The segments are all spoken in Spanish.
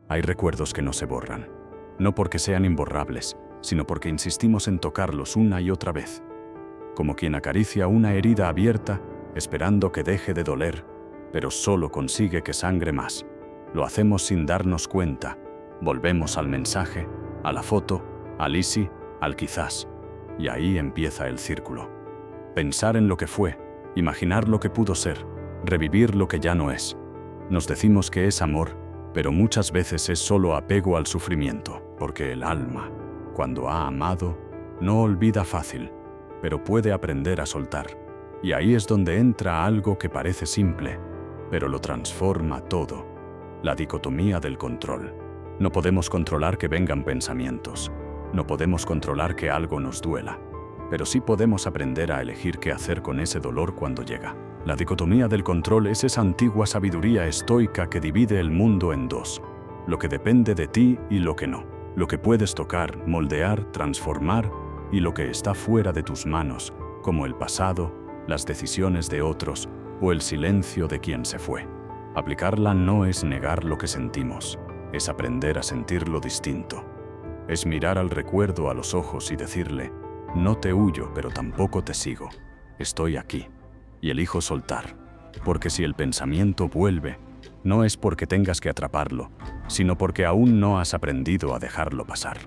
Hay recuerdos que no se borran, no porque sean imborrables, sino porque insistimos en tocarlos una y otra vez, como quien acaricia una herida abierta, esperando que deje de doler, pero solo consigue que sangre más. Lo hacemos sin darnos cuenta. Volvemos al mensaje, a la foto, al easy, al quizás. Y ahí empieza el círculo. Pensar en lo que fue, imaginar lo que pudo ser, revivir lo que ya no es. Nos decimos que es amor, pero muchas veces es solo apego al sufrimiento, porque el alma, cuando ha amado, no olvida fácil, pero puede aprender a soltar. Y ahí es donde entra algo que parece simple, pero lo transforma todo. La dicotomía del control. No podemos controlar que vengan pensamientos. No podemos controlar que algo nos duela. Pero sí podemos aprender a elegir qué hacer con ese dolor cuando llega. La dicotomía del control es esa antigua sabiduría estoica que divide el mundo en dos. Lo que depende de ti y lo que no. Lo que puedes tocar, moldear, transformar, y lo que está fuera de tus manos, como el pasado, las decisiones de otros o el silencio de quien se fue. Aplicarla no es negar lo que sentimos, es aprender a sentirlo distinto. Es mirar al recuerdo a los ojos y decirle, no te huyo, pero tampoco te sigo. Estoy aquí, y elijo soltar. Porque si el pensamiento vuelve, no es porque tengas que atraparlo, sino porque aún no has aprendido a dejarlo pasar.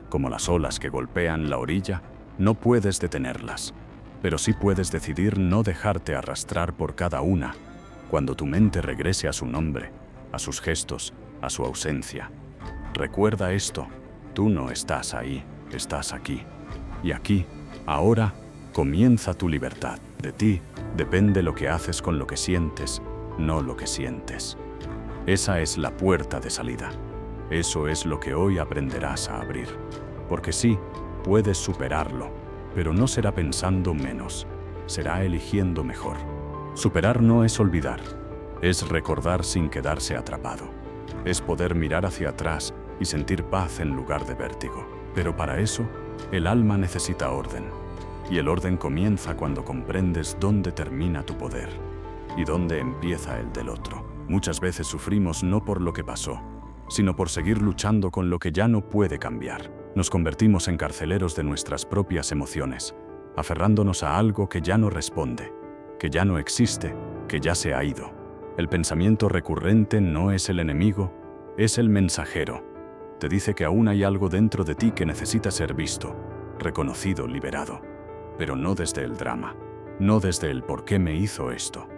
Como las olas que golpean la orilla, no puedes detenerlas, pero sí puedes decidir no dejarte arrastrar por cada una. Cuando tu mente regrese a su nombre, a sus gestos, a su ausencia. Recuerda esto, tú no estás ahí, estás aquí. Y aquí, ahora, comienza tu libertad. De ti depende lo que haces con lo que sientes, no lo que sientes. Esa es la puerta de salida. Eso es lo que hoy aprenderás a abrir. Porque sí, puedes superarlo, pero no será pensando menos, será eligiendo mejor. Superar no es olvidar, es recordar sin quedarse atrapado. Es poder mirar hacia atrás y sentir paz en lugar de vértigo. Pero para eso, el alma necesita orden. Y el orden comienza cuando comprendes dónde termina tu poder y dónde empieza el del otro. Muchas veces sufrimos no por lo que pasó, sino por seguir luchando con lo que ya no puede cambiar. Nos convertimos en carceleros de nuestras propias emociones, aferrándonos a algo que ya no responde, que ya no existe, que ya se ha ido. El pensamiento recurrente no es el enemigo, es el mensajero. Te dice que aún hay algo dentro de ti que necesita ser visto, reconocido, liberado. Pero no desde el drama, no desde el por qué me hizo esto,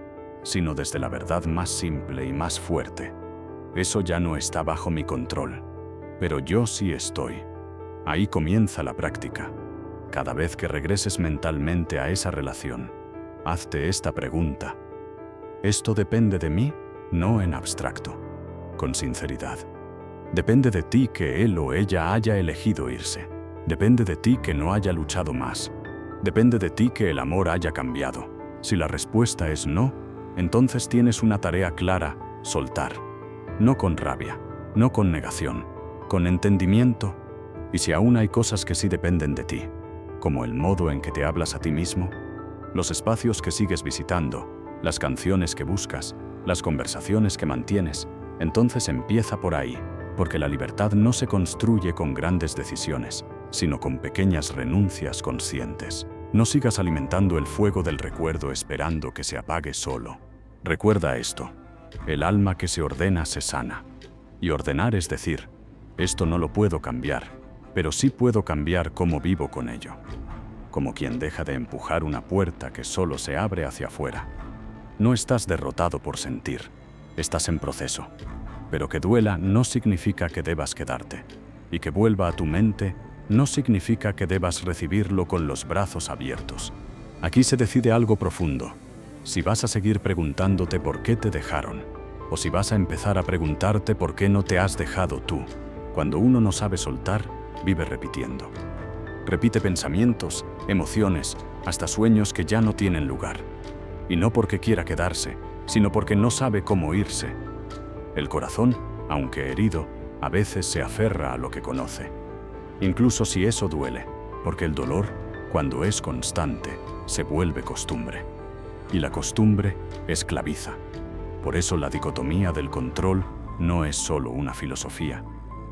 sino desde la verdad más simple y más fuerte. Eso ya no está bajo mi control, pero yo sí estoy. Ahí comienza la práctica. Cada vez que regreses mentalmente a esa relación, hazte esta pregunta. ¿Esto depende de mí? No en abstracto, con sinceridad. Depende de ti que él o ella haya elegido irse. Depende de ti que no haya luchado más. Depende de ti que el amor haya cambiado. Si la respuesta es no, entonces tienes una tarea clara, soltar. No con rabia, no con negación, con entendimiento. Y si aún hay cosas que sí dependen de ti, como el modo en que te hablas a ti mismo, los espacios que sigues visitando, las canciones que buscas, las conversaciones que mantienes, entonces empieza por ahí, porque la libertad no se construye con grandes decisiones, sino con pequeñas renuncias conscientes. No sigas alimentando el fuego del recuerdo esperando que se apague solo. Recuerda esto, el alma que se ordena se sana. Y ordenar es decir, esto no lo puedo cambiar, pero sí puedo cambiar cómo vivo con ello. Como quien deja de empujar una puerta que solo se abre hacia afuera. No estás derrotado por sentir, estás en proceso. Pero que duela no significa que debas quedarte. Y que vuelva a tu mente no significa que debas recibirlo con los brazos abiertos. Aquí se decide algo profundo. Si vas a seguir preguntándote por qué te dejaron, o si vas a empezar a preguntarte por qué no te has dejado tú. Cuando uno no sabe soltar, vive repitiendo. Repite pensamientos, emociones, hasta sueños que ya no tienen lugar. Y no porque quiera quedarse, sino porque no sabe cómo irse. El corazón, aunque herido, a veces se aferra a lo que conoce. Incluso si eso duele, porque el dolor, cuando es constante, se vuelve costumbre. Y la costumbre esclaviza. Por eso la dicotomía del control no es solo una filosofía,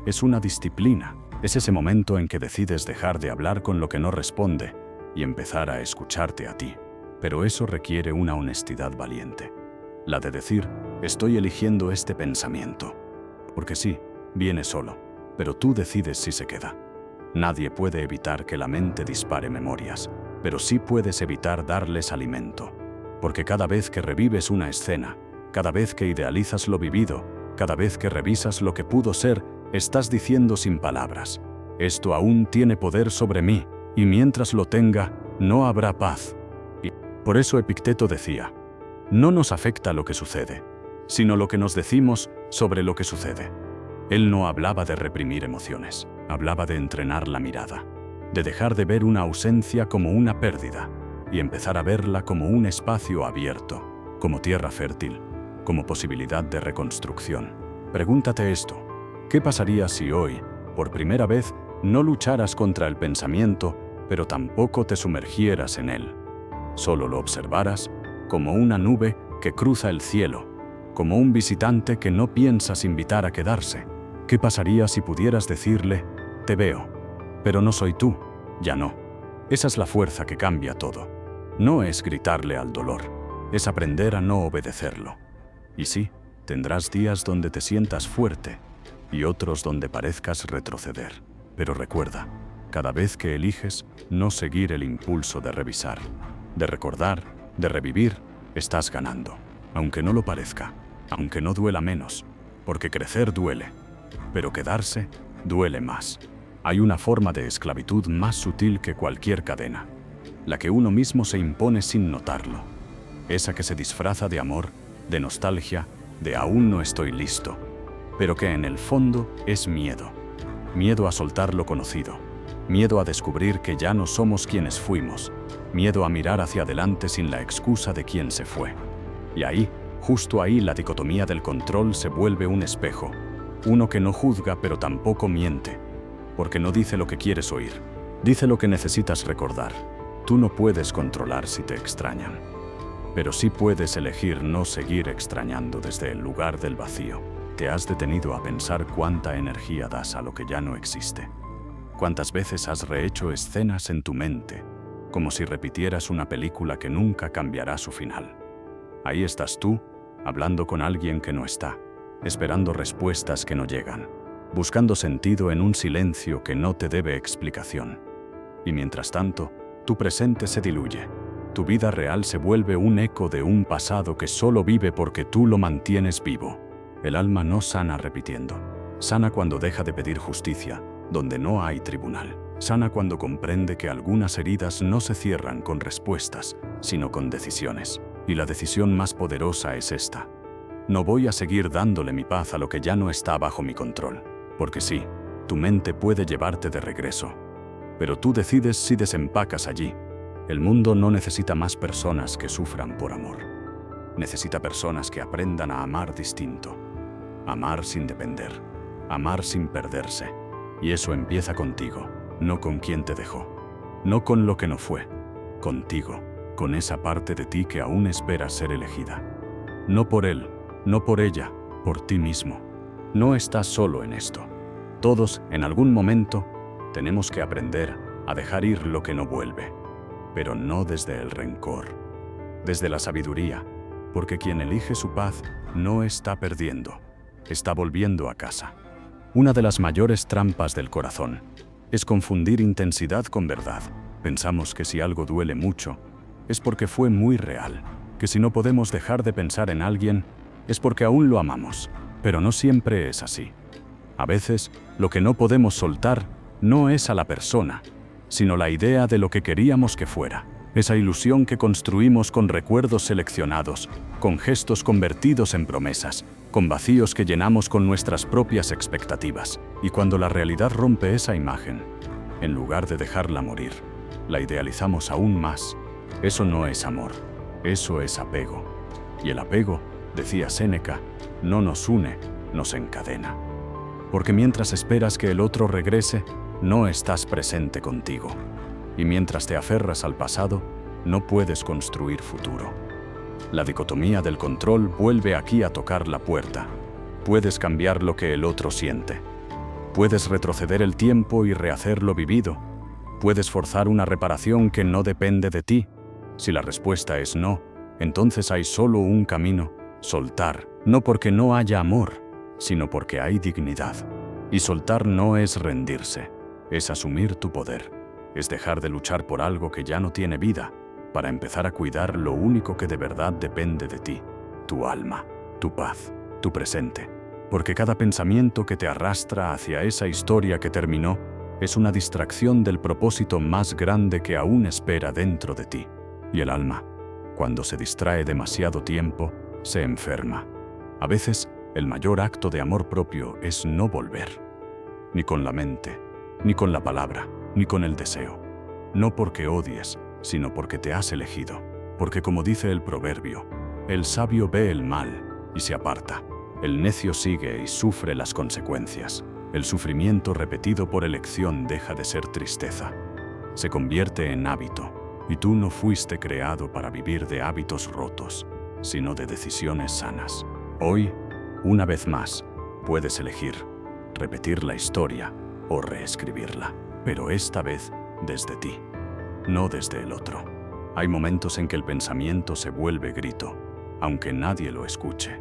es una disciplina. Es ese momento en que decides dejar de hablar con lo que no responde y empezar a escucharte a ti. Pero eso requiere una honestidad valiente. La de decir, estoy eligiendo este pensamiento. Porque sí, viene solo, pero tú decides si se queda. Nadie puede evitar que la mente dispare memorias, pero sí puedes evitar darles alimento. Porque cada vez que revives una escena, cada vez que idealizas lo vivido, cada vez que revisas lo que pudo ser, estás diciendo sin palabras, esto aún tiene poder sobre mí, y mientras lo tenga, no habrá paz. Y por eso Epicteto decía, no nos afecta lo que sucede, sino lo que nos decimos sobre lo que sucede. Él no hablaba de reprimir emociones, hablaba de entrenar la mirada, de dejar de ver una ausencia como una pérdida, y empezar a verla como un espacio abierto, como tierra fértil, como posibilidad de reconstrucción. Pregúntate esto. ¿Qué pasaría si hoy, por primera vez, no lucharas contra el pensamiento, pero tampoco te sumergieras en él? Solo lo observaras como una nube que cruza el cielo, como un visitante que no piensas invitar a quedarse. ¿Qué pasaría si pudieras decirle, te veo, pero no soy tú? Ya no. Esa es la fuerza que cambia todo. No es gritarle al dolor, es aprender a no obedecerlo. Y sí, tendrás días donde te sientas fuerte, y otros donde parezcas retroceder. Pero recuerda, cada vez que eliges no seguir el impulso de revisar, de recordar, de revivir, estás ganando. Aunque no lo parezca, aunque no duela menos, porque crecer duele, pero quedarse duele más. Hay una forma de esclavitud más sutil que cualquier cadena, la que uno mismo se impone sin notarlo. Esa que se disfraza de amor, de nostalgia, de aún no estoy listo, pero que en el fondo es miedo. Miedo a soltar lo conocido, miedo a descubrir que ya no somos quienes fuimos, miedo a mirar hacia adelante sin la excusa de quien se fue. Y ahí, justo ahí, la dicotomía del control se vuelve un espejo, uno que no juzga pero tampoco miente, porque no dice lo que quieres oír, dice lo que necesitas recordar. Tú no puedes controlar si te extrañan, pero sí puedes elegir no seguir extrañando desde el lugar del vacío. ¿Te has detenido a pensar cuánta energía das a lo que ya no existe? ¿Cuántas veces has rehecho escenas en tu mente, como si repitieras una película que nunca cambiará su final? Ahí estás tú, hablando con alguien que no está, esperando respuestas que no llegan, buscando sentido en un silencio que no te debe explicación. Y mientras tanto, tu presente se diluye. Tu vida real se vuelve un eco de un pasado que solo vive porque tú lo mantienes vivo. El alma no sana repitiendo. Sana cuando deja de pedir justicia, donde no hay tribunal. Sana cuando comprende que algunas heridas no se cierran con respuestas, sino con decisiones. Y la decisión más poderosa es esta. No voy a seguir dándole mi paz a lo que ya no está bajo mi control. Porque sí, tu mente puede llevarte de regreso. Pero tú decides si desempacas allí. El mundo no necesita más personas que sufran por amor. Necesita personas que aprendan a amar distinto. Amar sin depender. Amar sin perderse. Y eso empieza contigo, no con quien te dejó. No con lo que no fue. Contigo, con esa parte de ti que aún espera ser elegida. No por él, no por ella, por ti mismo. No estás solo en esto. Todos, en algún momento, tenemos que aprender a dejar ir lo que no vuelve. Pero no desde el rencor, desde la sabiduría, porque quien elige su paz no está perdiendo, está volviendo a casa. Una de las mayores trampas del corazón es confundir intensidad con verdad. Pensamos que si algo duele mucho, es porque fue muy real, que si no podemos dejar de pensar en alguien, es porque aún lo amamos, pero no siempre es así. A veces, lo que no podemos soltar no es a la persona, sino la idea de lo que queríamos que fuera. Esa ilusión que construimos con recuerdos seleccionados, con gestos convertidos en promesas, con vacíos que llenamos con nuestras propias expectativas. Y cuando la realidad rompe esa imagen, en lugar de dejarla morir, la idealizamos aún más. Eso no es amor, eso es apego. Y el apego, decía Séneca, no nos une, nos encadena. Porque mientras esperas que el otro regrese, no estás presente contigo. Y mientras te aferras al pasado, no puedes construir futuro. La dicotomía del control vuelve aquí a tocar la puerta. Puedes cambiar lo que el otro siente. Puedes retroceder el tiempo y rehacer lo vivido. Puedes forzar una reparación que no depende de ti. Si la respuesta es no, entonces hay solo un camino: soltar, no porque no haya amor, sino porque hay dignidad. Y soltar no es rendirse, es asumir tu poder, es dejar de luchar por algo que ya no tiene vida, para empezar a cuidar lo único que de verdad depende de ti: tu alma, tu paz, tu presente. Porque cada pensamiento que te arrastra hacia esa historia que terminó es una distracción del propósito más grande que aún espera dentro de ti. Y el alma, cuando se distrae demasiado tiempo, se enferma. A veces, el mayor acto de amor propio es no volver. Ni con la mente, ni con la palabra, ni con el deseo. No porque odies, sino porque te has elegido. Porque como dice el proverbio, el sabio ve el mal y se aparta. El necio sigue y sufre las consecuencias. El sufrimiento repetido por elección deja de ser tristeza. Se convierte en hábito. Y tú no fuiste creado para vivir de hábitos rotos, sino de decisiones sanas. Hoy, una vez más, puedes elegir repetir la historia o reescribirla, pero esta vez desde ti, no desde el otro. Hay momentos en que el pensamiento se vuelve grito, aunque nadie lo escuche,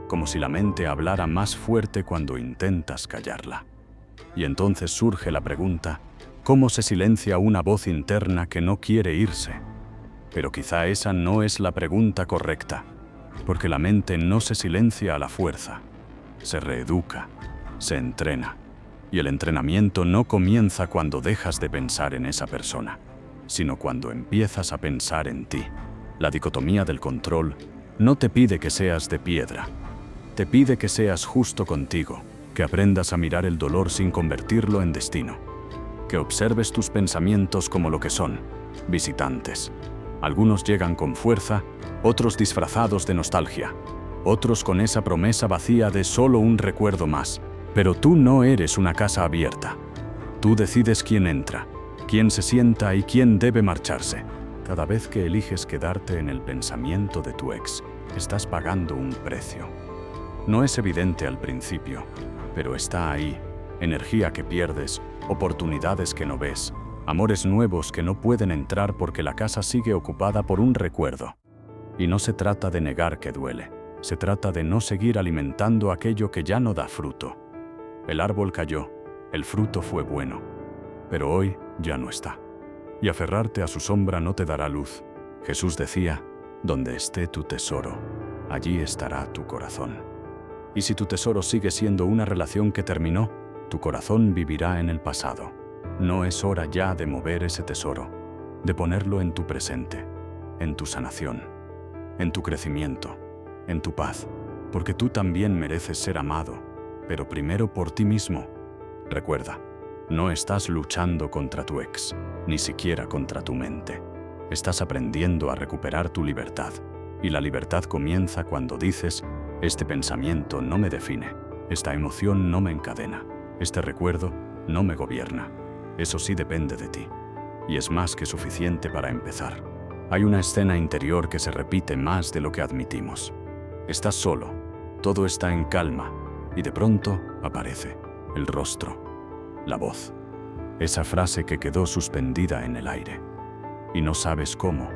como si la mente hablara más fuerte cuando intentas callarla. Y entonces surge la pregunta: ¿cómo se silencia una voz interna que no quiere irse? Pero quizá esa no es la pregunta correcta, porque la mente no se silencia a la fuerza, se reeduca, se entrena. Y el entrenamiento no comienza cuando dejas de pensar en esa persona, sino cuando empiezas a pensar en ti. La dicotomía del control no te pide que seas de piedra, te pide que seas justo contigo, que aprendas a mirar el dolor sin convertirlo en destino, que observes tus pensamientos como lo que son: visitantes. Algunos llegan con fuerza, otros disfrazados de nostalgia, otros con esa promesa vacía de solo un recuerdo más. Pero tú no eres una casa abierta. Tú decides quién entra, quién se sienta y quién debe marcharse. Cada vez que eliges quedarte en el pensamiento de tu ex, estás pagando un precio. No es evidente al principio, pero está ahí: energía que pierdes, oportunidades que no ves, amores nuevos que no pueden entrar porque la casa sigue ocupada por un recuerdo. Y no se trata de negar que duele, se trata de no seguir alimentando aquello que ya no da fruto. El árbol cayó, el fruto fue bueno, pero hoy ya no está. Y aferrarte a su sombra no te dará luz. Jesús decía: donde esté tu tesoro, allí estará tu corazón. Y si tu tesoro sigue siendo una relación que terminó, tu corazón vivirá en el pasado. No es hora ya de mover ese tesoro, de ponerlo en tu presente, en tu sanación, en tu crecimiento, en tu paz, porque tú también mereces ser amado, pero primero por ti mismo. Recuerda, no estás luchando contra tu ex, ni siquiera contra tu mente. Estás aprendiendo a recuperar tu libertad, y la libertad comienza cuando dices: este pensamiento no me define, esta emoción no me encadena, este recuerdo no me gobierna. Eso sí depende de ti, y es más que suficiente para empezar. Hay una escena interior que se repite más de lo que admitimos. Estás solo, todo está en calma, y de pronto aparece el rostro, la voz, esa frase que quedó suspendida en el aire. Y no sabes cómo,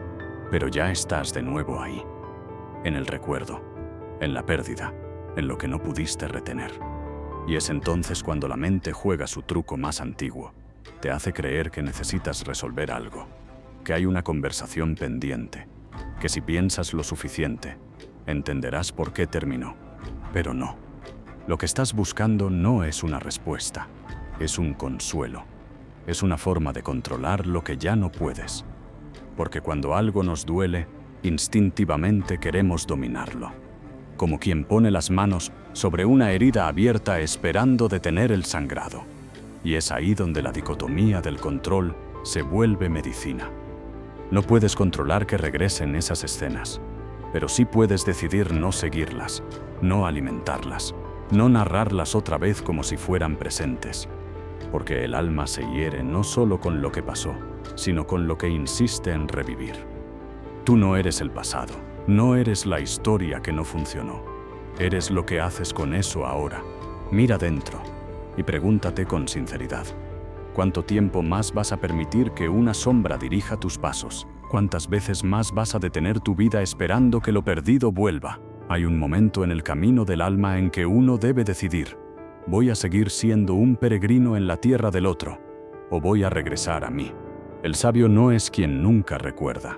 pero ya estás de nuevo ahí, en el recuerdo, en la pérdida, en lo que no pudiste retener. Y es entonces cuando la mente juega su truco más antiguo. Te hace creer que necesitas resolver algo, que hay una conversación pendiente, que si piensas lo suficiente, entenderás por qué terminó. Pero no. Lo que estás buscando no es una respuesta, es un consuelo. Es una forma de controlar lo que ya no puedes. Porque cuando algo nos duele, instintivamente queremos dominarlo. Como quien pone las manos sobre una herida abierta esperando detener el sangrado. Y es ahí donde la dicotomía del control se vuelve medicina. No puedes controlar que regresen esas escenas, pero sí puedes decidir no seguirlas, no alimentarlas, no narrarlas otra vez como si fueran presentes. Porque el alma se hiere no solo con lo que pasó, sino con lo que insiste en revivir. Tú no eres el pasado, no eres la historia que no funcionó. Eres lo que haces con eso ahora. Mira dentro y pregúntate con sinceridad. ¿Cuánto tiempo más vas a permitir que una sombra dirija tus pasos? ¿Cuántas veces más vas a detener tu vida esperando que lo perdido vuelva? Hay un momento en el camino del alma en que uno debe decidir: ¿voy a seguir siendo un peregrino en la tierra del otro, o voy a regresar a mí? El sabio no es quien nunca recuerda.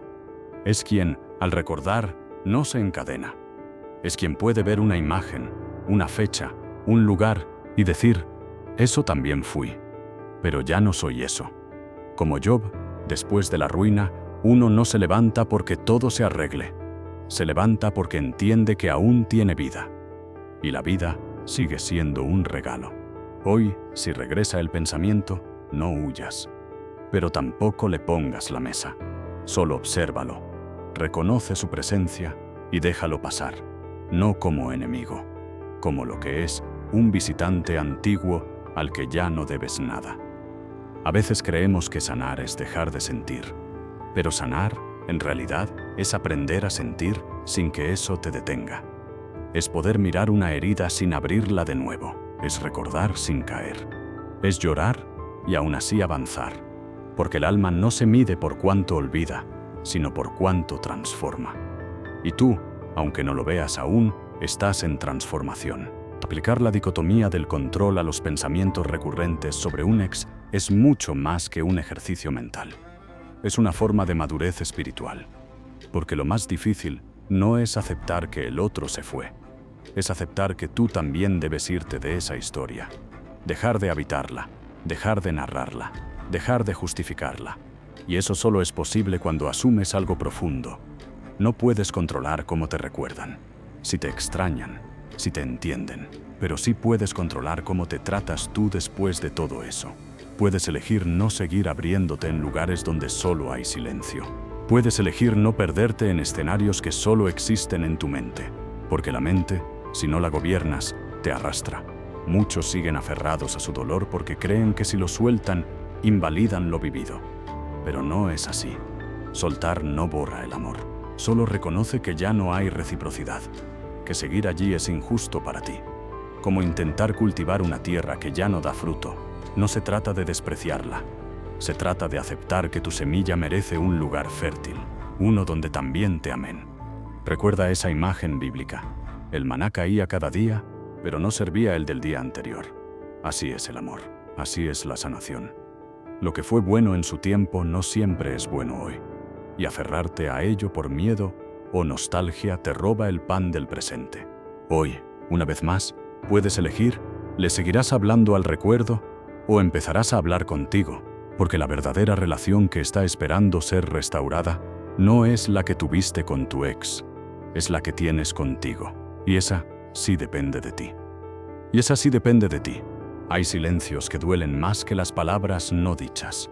Es quien, al recordar, no se encadena. Es quien puede ver una imagen, una fecha, un lugar y decir: eso también fui. Pero ya no soy eso. Como Job, después de la ruina, uno no se levanta porque todo se arregle. Se levanta porque entiende que aún tiene vida. Y la vida sigue siendo un regalo. Hoy, si regresa el pensamiento, no huyas. Pero tampoco le pongas la mesa. Solo obsérvalo. Reconoce su presencia y déjalo pasar. No como enemigo, como lo que es, un visitante antiguo al que ya no debes nada. A veces creemos que sanar es dejar de sentir, pero sanar, en realidad, es aprender a sentir sin que eso te detenga. Es poder mirar una herida sin abrirla de nuevo, es recordar sin caer, es llorar y aún así avanzar, porque el alma no se mide por cuánto olvida, sino por cuánto transforma. Y tú, aunque no lo veas aún, estás en transformación. Aplicar la dicotomía del control a los pensamientos recurrentes sobre un ex es mucho más que un ejercicio mental. Es una forma de madurez espiritual. Porque lo más difícil no es aceptar que el otro se fue. Es aceptar que tú también debes irte de esa historia. Dejar de habitarla, dejar de narrarla, dejar de justificarla. Y eso solo es posible cuando asumes algo profundo. No puedes controlar cómo te recuerdan, si te extrañan, si te entienden, pero sí puedes controlar cómo te tratas tú después de todo eso. Puedes elegir no seguir abriéndote en lugares donde solo hay silencio. Puedes elegir no perderte en escenarios que solo existen en tu mente, porque la mente, si no la gobiernas, te arrastra. Muchos siguen aferrados a su dolor porque creen que si lo sueltan, invalidan lo vivido. Pero no es así. Soltar no borra el amor. Solo reconoce que ya no hay reciprocidad, que seguir allí es injusto para ti. Como intentar cultivar una tierra que ya no da fruto. No se trata de despreciarla. Se trata de aceptar que tu semilla merece un lugar fértil, uno donde también te amen. Recuerda esa imagen bíblica. El maná caía cada día, pero no servía el del día anterior. Así es el amor, así es la sanación. Lo que fue bueno en su tiempo no siempre es bueno hoy. Y aferrarte a ello por miedo o nostalgia te roba el pan del presente. Hoy, una vez más, puedes elegir: ¿le seguirás hablando al recuerdo o empezarás a hablar contigo? Porque la verdadera relación que está esperando ser restaurada no es la que tuviste con tu ex, es la que tienes contigo. Y esa sí depende de ti. Y esa sí depende de ti. Hay silencios que duelen más que las palabras no dichas,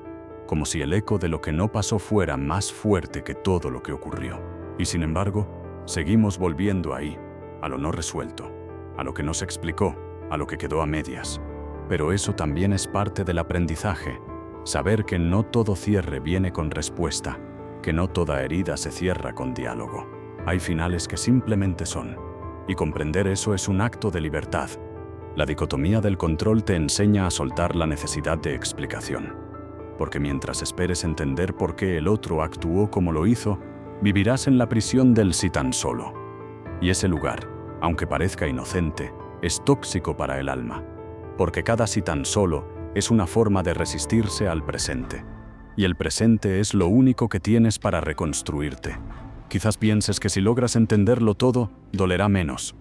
como si el eco de lo que no pasó fuera más fuerte que todo lo que ocurrió. Y sin embargo, seguimos volviendo ahí, a lo no resuelto, a lo que no se explicó, a lo que quedó a medias. Pero eso también es parte del aprendizaje, saber que no todo cierre viene con respuesta, que no toda herida se cierra con diálogo. Hay finales que simplemente son, y comprender eso es un acto de libertad. La dicotomía del control te enseña a soltar la necesidad de explicación. Porque mientras esperes entender por qué el otro actuó como lo hizo, vivirás en la prisión del si tan solo. Y ese lugar, aunque parezca inocente, es tóxico para el alma. Porque cada si tan solo es una forma de resistirse al presente. Y el presente es lo único que tienes para reconstruirte. Quizás pienses que si logras entenderlo todo, dolerá menos.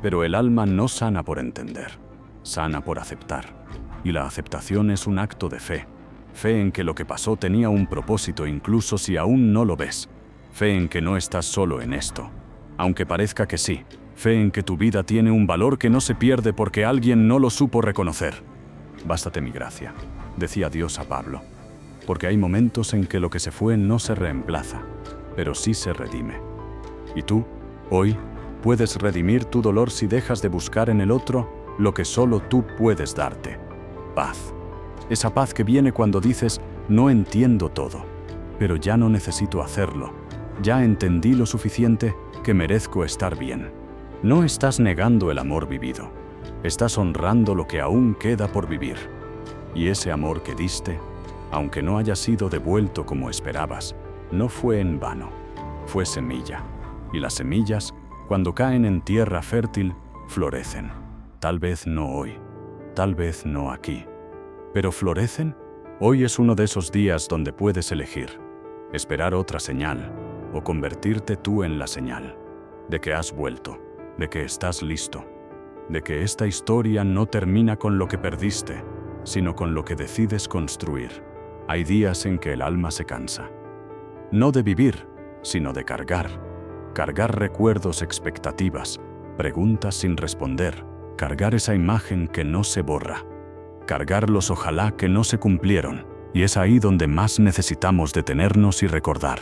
Pero el alma no sana por entender, sana por aceptar. Y la aceptación es un acto de fe. Fe en que lo que pasó tenía un propósito incluso si aún no lo ves. Fe en que no estás solo en esto, aunque parezca que sí. Fe en que tu vida tiene un valor que no se pierde porque alguien no lo supo reconocer. Bástate mi gracia, decía Dios a Pablo, porque hay momentos en que lo que se fue no se reemplaza, pero sí se redime. Y tú, hoy, puedes redimir tu dolor si dejas de buscar en el otro lo que solo tú puedes darte: paz. Esa paz que viene cuando dices: no entiendo todo, pero ya no necesito hacerlo. Ya entendí lo suficiente que merezco estar bien. No estás negando el amor vivido, estás honrando lo que aún queda por vivir. Y ese amor que diste, aunque no haya sido devuelto como esperabas, no fue en vano, fue semilla. Y las semillas, cuando caen en tierra fértil, florecen. Tal vez no hoy, tal vez no aquí, pero florecen. Hoy es uno de esos días donde puedes elegir, esperar otra señal o convertirte tú en la señal de que has vuelto, de que estás listo, de que esta historia no termina con lo que perdiste, sino con lo que decides construir. Hay días en que el alma se cansa, no de vivir, sino de cargar recuerdos, expectativas, preguntas sin responder, cargar esa imagen que no se borra, cargar los ojalá que no se cumplieron, y es ahí donde más necesitamos detenernos y recordar.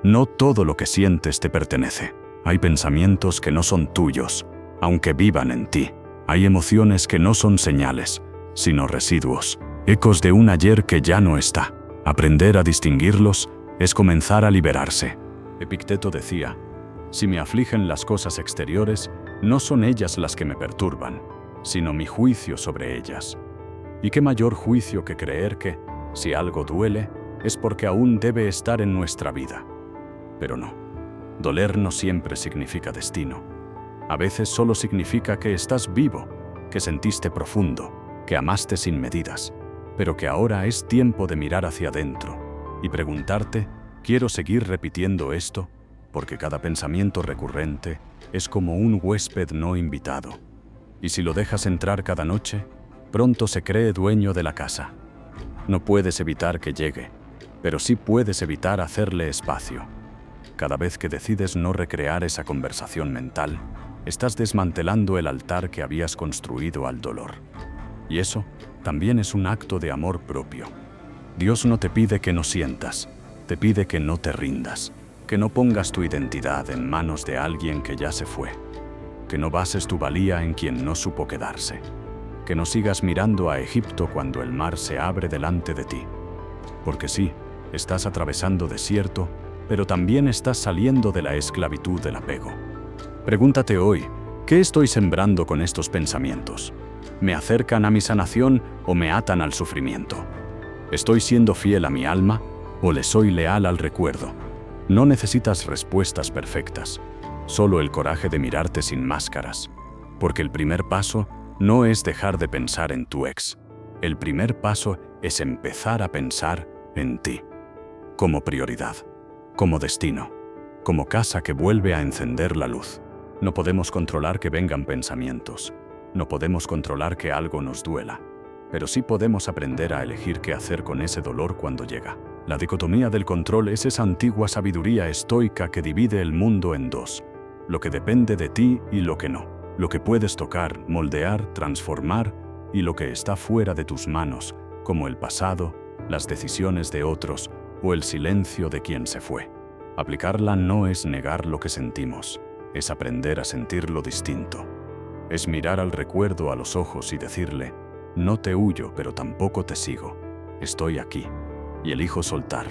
No todo lo que sientes te pertenece. Hay pensamientos que no son tuyos, aunque vivan en ti. Hay emociones que no son señales, sino residuos, ecos de un ayer que ya no está. Aprender a distinguirlos es comenzar a liberarse. Epicteto decía, si me afligen las cosas exteriores, no son ellas las que me perturban, sino mi juicio sobre ellas. ¿Y qué mayor juicio que creer que, si algo duele, es porque aún debe estar en nuestra vida? Pero no. Doler no siempre significa destino. A veces solo significa que estás vivo, que sentiste profundo, que amaste sin medidas, pero que ahora es tiempo de mirar hacia adentro y preguntarte, ¿quiero seguir repitiendo esto? Porque cada pensamiento recurrente es como un huésped no invitado. Y si lo dejas entrar cada noche, pronto se cree dueño de la casa. No puedes evitar que llegue, pero sí puedes evitar hacerle espacio. Cada vez que decides no recrear esa conversación mental, estás desmantelando el altar que habías construido al dolor. Y eso también es un acto de amor propio. Dios no te pide que no sientas, te pide que no te rindas, que no pongas tu identidad en manos de alguien que ya se fue, que no bases tu valía en quien no supo quedarse, que no sigas mirando a Egipto cuando el mar se abre delante de ti. Porque sí, estás atravesando desierto, pero también estás saliendo de la esclavitud del apego. Pregúntate hoy, ¿qué estoy sembrando con estos pensamientos? ¿Me acercan a mi sanación o me atan al sufrimiento? ¿Estoy siendo fiel a mi alma o le soy leal al recuerdo? No necesitas respuestas perfectas, solo el coraje de mirarte sin máscaras, porque el primer paso no es dejar de pensar en tu ex. El primer paso es empezar a pensar en ti, como prioridad, como destino, como casa que vuelve a encender la luz. No podemos controlar que vengan pensamientos, no podemos controlar que algo nos duela, pero sí podemos aprender a elegir qué hacer con ese dolor cuando llega. La dicotomía del control es esa antigua sabiduría estoica que divide el mundo en dos: lo que depende de ti y lo que no, lo que puedes tocar, moldear, transformar, y lo que está fuera de tus manos, como el pasado, las decisiones de otros o el silencio de quien se fue. Aplicarla no es negar lo que sentimos, es aprender a sentirlo distinto. Es mirar al recuerdo a los ojos y decirle, no te huyo, pero tampoco te sigo. Estoy aquí y elijo soltar,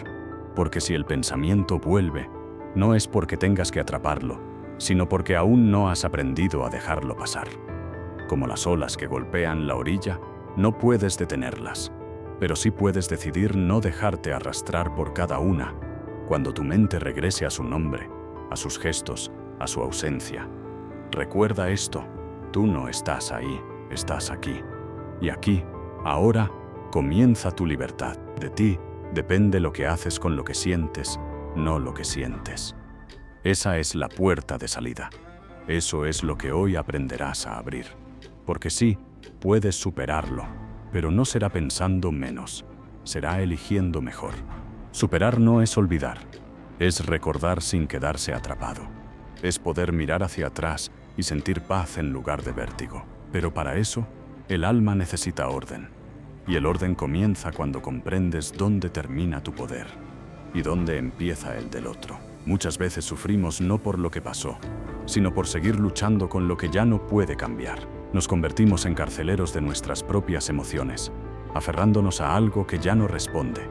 porque si el pensamiento vuelve, no es porque tengas que atraparlo, sino porque aún no has aprendido a dejarlo pasar. Como las olas que golpean la orilla, no puedes detenerlas, pero sí puedes decidir no dejarte arrastrar por cada una, cuando tu mente regrese a su nombre, a sus gestos, a su ausencia. Recuerda esto, tú no estás ahí, estás aquí. Y aquí, ahora, comienza tu libertad. De ti depende lo que haces con lo que sientes, no lo que sientes. Esa es la puerta de salida. Eso es lo que hoy aprenderás a abrir. Porque sí, puedes superarlo, pero no será pensando menos, será eligiendo mejor. Superar no es olvidar, es recordar sin quedarse atrapado. Es poder mirar hacia atrás y sentir paz en lugar de vértigo. Pero para eso, el alma necesita orden. Y el orden comienza cuando comprendes dónde termina tu poder y dónde empieza el del otro. Muchas veces sufrimos no por lo que pasó, sino por seguir luchando con lo que ya no puede cambiar. Nos convertimos en carceleros de nuestras propias emociones, aferrándonos a algo que ya no responde,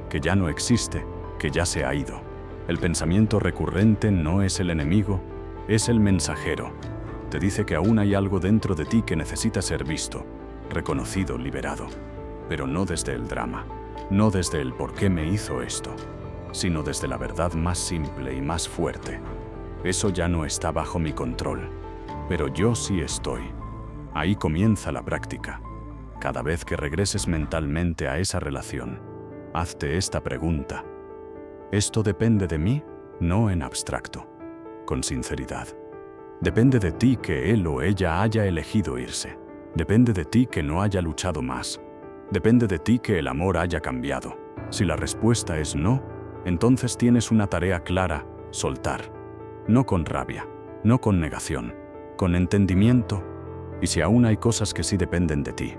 que ya no existe, que ya se ha ido. El pensamiento recurrente no es el enemigo, es el mensajero. Te dice que aún hay algo dentro de ti que necesita ser visto, reconocido, liberado. Pero no desde el drama, no desde el por qué me hizo esto, sino desde la verdad más simple y más fuerte. Eso ya no está bajo mi control, pero yo sí estoy. Ahí comienza la práctica. Cada vez que regreses mentalmente a esa relación, hazte esta pregunta. ¿Esto depende de mí? No en abstracto, con sinceridad. Depende de ti que él o ella haya elegido irse. Depende de ti que no haya luchado más. Depende de ti que el amor haya cambiado. Si la respuesta es no, entonces tienes una tarea clara: soltar. No con rabia, no con negación, con entendimiento. Y si aún hay cosas que sí dependen de ti,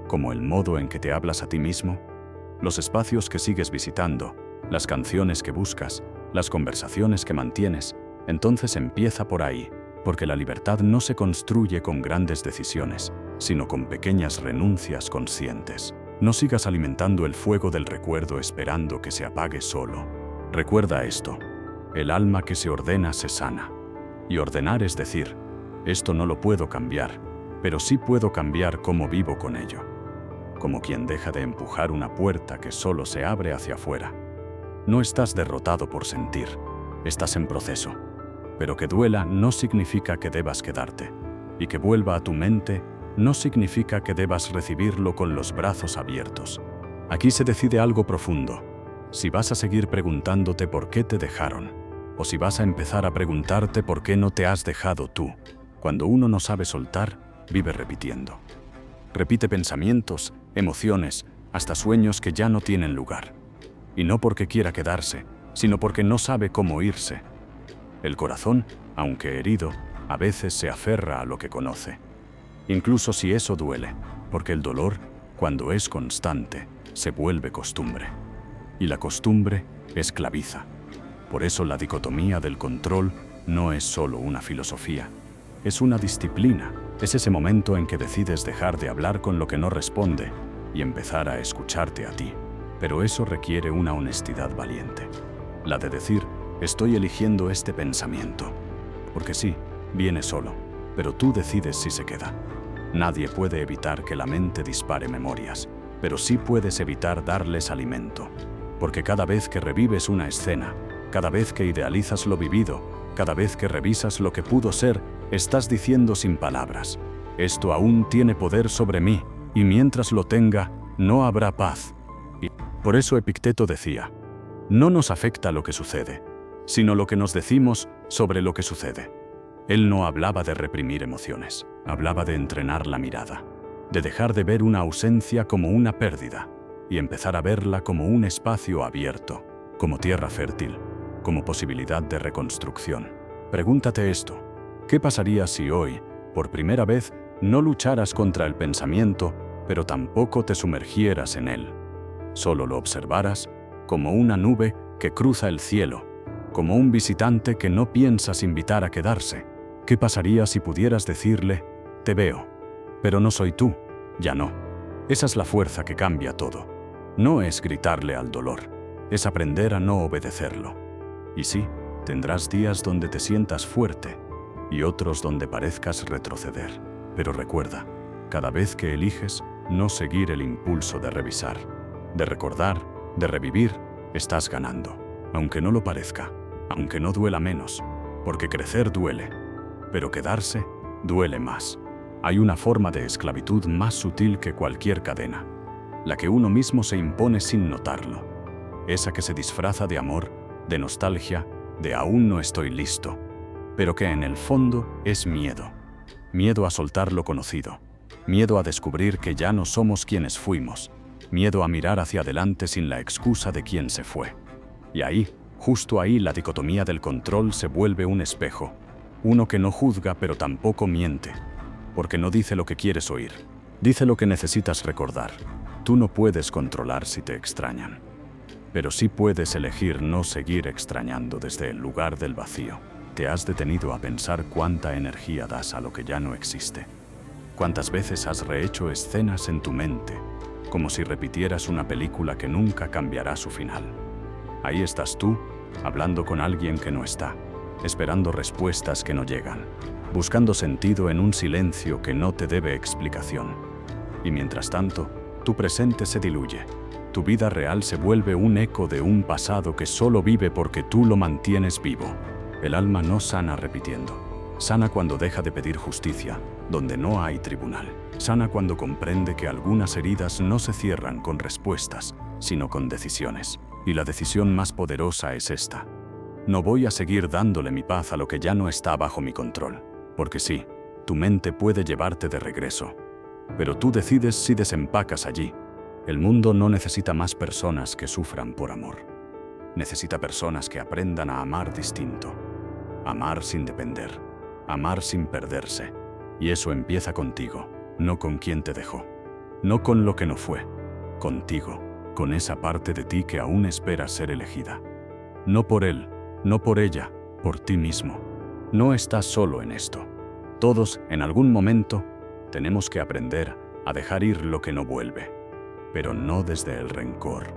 como el modo en que te hablas a ti mismo, los espacios que sigues visitando, las canciones que buscas, las conversaciones que mantienes, entonces empieza por ahí, porque la libertad no se construye con grandes decisiones, sino con pequeñas renuncias conscientes. No sigas alimentando el fuego del recuerdo esperando que se apague solo. Recuerda esto: el alma que se ordena se sana. Y ordenar es decir, esto no lo puedo cambiar, pero sí puedo cambiar cómo vivo con ello. Como quien deja de empujar una puerta que solo se abre hacia afuera. No estás derrotado por sentir, estás en proceso. Pero que duela no significa que debas quedarte. Y que vuelva a tu mente no significa que debas recibirlo con los brazos abiertos. Aquí se decide algo profundo. Si vas a seguir preguntándote por qué te dejaron, o si vas a empezar a preguntarte por qué no te has dejado tú. Cuando uno no sabe soltar, vive repitiendo. Repite pensamientos, emociones, hasta sueños que ya no tienen lugar. Y no porque quiera quedarse, sino porque no sabe cómo irse. El corazón, aunque herido, a veces se aferra a lo que conoce. Incluso si eso duele, porque el dolor, cuando es constante, se vuelve costumbre. Y la costumbre esclaviza. Por eso la dicotomía del control no es solo una filosofía, es una disciplina. Es ese momento en que decides dejar de hablar con lo que no responde y empezar a escucharte a ti. Pero eso requiere una honestidad valiente. La de decir, estoy eligiendo este pensamiento. Porque sí, viene solo, pero tú decides si se queda. Nadie puede evitar que la mente dispare memorias, pero sí puedes evitar darles alimento. Porque cada vez que revives una escena, cada vez que idealizas lo vivido, cada vez que revisas lo que pudo ser, estás diciendo sin palabras, esto aún tiene poder sobre mí, y mientras lo tenga, no habrá paz. Y por eso Epicteto decía, no nos afecta lo que sucede, sino lo que nos decimos sobre lo que sucede. Él no hablaba de reprimir emociones, hablaba de entrenar la mirada, de dejar de ver una ausencia como una pérdida, y empezar a verla como un espacio abierto, como tierra fértil, como posibilidad de reconstrucción. Pregúntate esto: ¿qué pasaría si hoy, por primera vez, no lucharas contra el pensamiento, pero tampoco te sumergieras en él? Solo lo observaras como una nube que cruza el cielo, como un visitante que no piensas invitar a quedarse. ¿Qué pasaría si pudieras decirle, te veo, pero no soy tú? Ya no. Esa es la fuerza que cambia todo. No es gritarle al dolor, es aprender a no obedecerlo. Y sí, tendrás días donde te sientas fuerte y otros donde parezcas retroceder. Pero recuerda, cada vez que eliges no seguir el impulso de revisar, de recordar, de revivir, estás ganando. Aunque no lo parezca, aunque no duela menos, porque crecer duele, pero quedarse duele más. Hay una forma de esclavitud más sutil que cualquier cadena, la que uno mismo se impone sin notarlo. Esa que se disfraza de amor, de nostalgia, de aún no estoy listo, pero que en el fondo es miedo. Miedo a soltar lo conocido, miedo a descubrir que ya no somos quienes fuimos, miedo a mirar hacia adelante sin la excusa de quien se fue. Y ahí, justo ahí, la dicotomía del control se vuelve un espejo, uno que no juzga pero tampoco miente, porque no dice lo que quieres oír, dice lo que necesitas recordar. Tú no puedes controlar si te extrañan, pero sí puedes elegir no seguir extrañando desde el lugar del vacío. ¿Te has detenido a pensar cuánta energía das a lo que ya no existe? ¿Cuántas veces has rehecho escenas en tu mente, como si repitieras una película que nunca cambiará su final? Ahí estás tú, hablando con alguien que no está, esperando respuestas que no llegan, buscando sentido en un silencio que no te debe explicación. Y mientras tanto, tu presente se diluye. Tu vida real se vuelve un eco de un pasado que solo vive porque tú lo mantienes vivo. El alma no sana repitiendo. Sana cuando deja de pedir justicia, donde no hay tribunal. Sana cuando comprende que algunas heridas no se cierran con respuestas, sino con decisiones. Y la decisión más poderosa es esta. No voy a seguir dándole mi paz a lo que ya no está bajo mi control. Porque sí, tu mente puede llevarte de regreso. Pero tú decides si desempacas allí. El mundo no necesita más personas que sufran por amor. Necesita personas que aprendan a amar distinto. Amar sin depender. Amar sin perderse. Y eso empieza contigo, no con quien te dejó. No con lo que no fue. Contigo, con esa parte de ti que aún espera ser elegida. No por él, no por ella, por ti mismo. No estás solo en esto. Todos, en algún momento, tenemos que aprender a dejar ir lo que no vuelve. Pero no desde el rencor,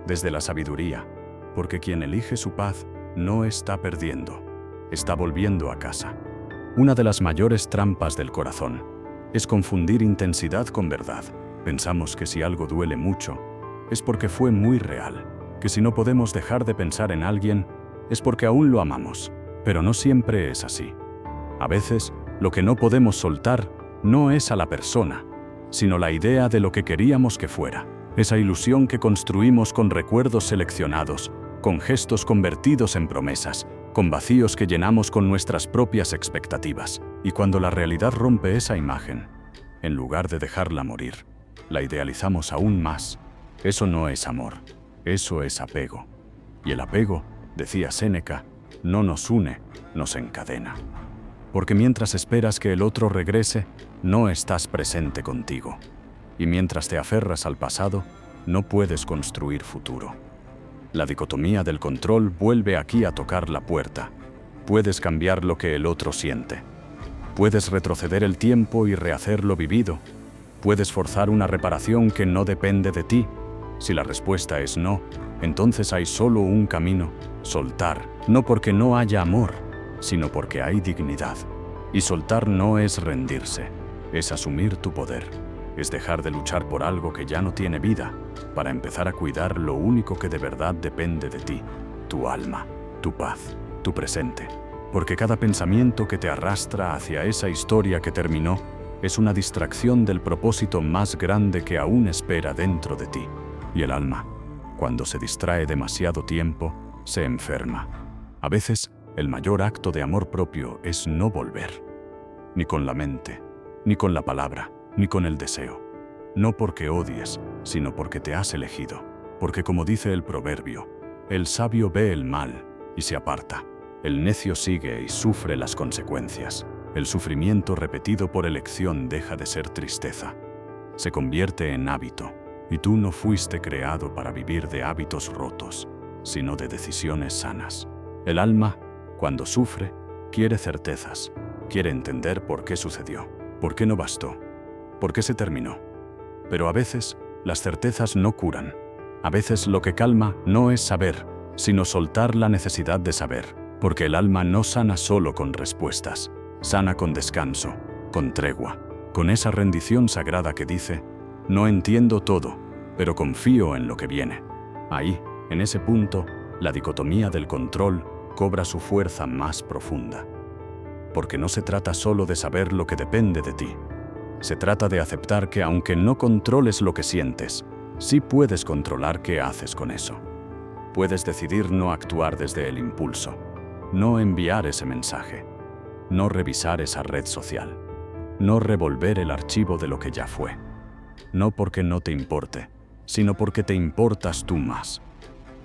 desde la sabiduría, porque quien elige su paz no está perdiendo, está volviendo a casa. Una de las mayores trampas del corazón es confundir intensidad con verdad. Pensamos que si algo duele mucho, es porque fue muy real, que si no podemos dejar de pensar en alguien, es porque aún lo amamos, pero no siempre es así. A veces, lo que no podemos soltar no es a la persona, sino la idea de lo que queríamos que fuera. Esa ilusión que construimos con recuerdos seleccionados, con gestos convertidos en promesas, con vacíos que llenamos con nuestras propias expectativas. Y cuando la realidad rompe esa imagen, en lugar de dejarla morir, la idealizamos aún más. Eso no es amor, eso es apego. Y el apego, decía Séneca, no nos une, nos encadena. Porque mientras esperas que el otro regrese, no estás presente contigo. Y mientras te aferras al pasado, no puedes construir futuro. La dicotomía del control vuelve aquí a tocar la puerta. Puedes cambiar lo que el otro siente. Puedes retroceder el tiempo y rehacer lo vivido. Puedes forzar una reparación que no depende de ti. Si la respuesta es no, entonces hay solo un camino: soltar. No porque no haya amor, sino porque hay dignidad. Y soltar no es rendirse, es asumir tu poder. Es dejar de luchar por algo que ya no tiene vida, para empezar a cuidar lo único que de verdad depende de ti: tu alma, tu paz, tu presente. Porque cada pensamiento que te arrastra hacia esa historia que terminó es una distracción del propósito más grande que aún espera dentro de ti. Y el alma, cuando se distrae demasiado tiempo, se enferma. A veces, el mayor acto de amor propio es no volver. Ni con la mente, ni con la palabra, ni con el deseo. No porque odies, sino porque te has elegido. Porque como dice el proverbio, el sabio ve el mal y se aparta. El necio sigue y sufre las consecuencias. El sufrimiento repetido por elección deja de ser tristeza. Se convierte en hábito. Y tú no fuiste creado para vivir de hábitos rotos, sino de decisiones sanas. El alma, cuando sufre, quiere certezas. Quiere entender por qué sucedió, por qué no bastó, por qué se terminó. Pero a veces, las certezas no curan. A veces lo que calma no es saber, sino soltar la necesidad de saber. Porque el alma no sana solo con respuestas, sana con descanso, con tregua, con esa rendición sagrada que dice: no entiendo todo, pero confío en lo que viene. Ahí, en ese punto, la dicotomía del control cobra su fuerza más profunda. Porque no se trata solo de saber lo que depende de ti. Se trata de aceptar que aunque no controles lo que sientes, sí puedes controlar qué haces con eso. Puedes decidir no actuar desde el impulso, no enviar ese mensaje, no revisar esa red social, no revolver el archivo de lo que ya fue. No porque no te importe, sino porque te importas tú más.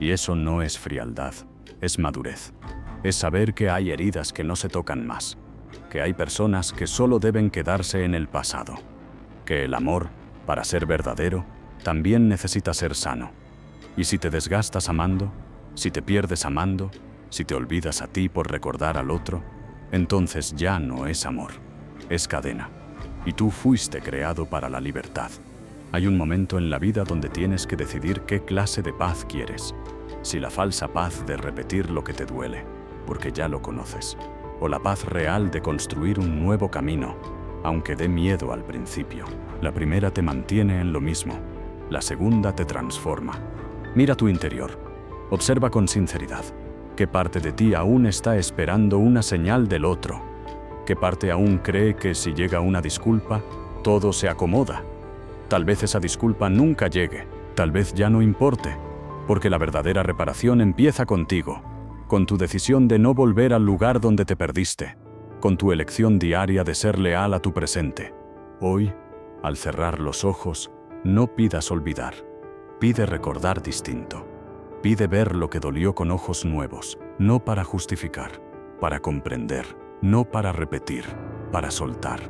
Y eso no es frialdad, es madurez. Es saber que hay heridas que no se tocan más, que hay personas que solo deben quedarse en el pasado, que el amor, para ser verdadero, también necesita ser sano. Y si te desgastas amando, si te pierdes amando, si te olvidas a ti por recordar al otro, entonces ya no es amor, es cadena. Y tú fuiste creado para la libertad. Hay un momento en la vida donde tienes que decidir qué clase de paz quieres. Si la falsa paz de repetir lo que te duele, porque ya lo conoces. o la paz real de construir un nuevo camino, aunque dé miedo al principio. La primera te mantiene en lo mismo, la segunda te transforma. Mira tu interior, observa con sinceridad. ¿Qué parte de ti aún está esperando una señal del otro? ¿Qué parte aún cree que si llega una disculpa, todo se acomoda? Tal vez esa disculpa nunca llegue, tal vez ya no importe, porque la verdadera reparación empieza contigo, con tu decisión de no volver al lugar donde te perdiste, con tu elección diaria de ser leal a tu presente. Hoy, al cerrar los ojos, no pidas olvidar, pide recordar distinto. Pide ver lo que dolió con ojos nuevos, no para justificar, para comprender, no para repetir, para soltar.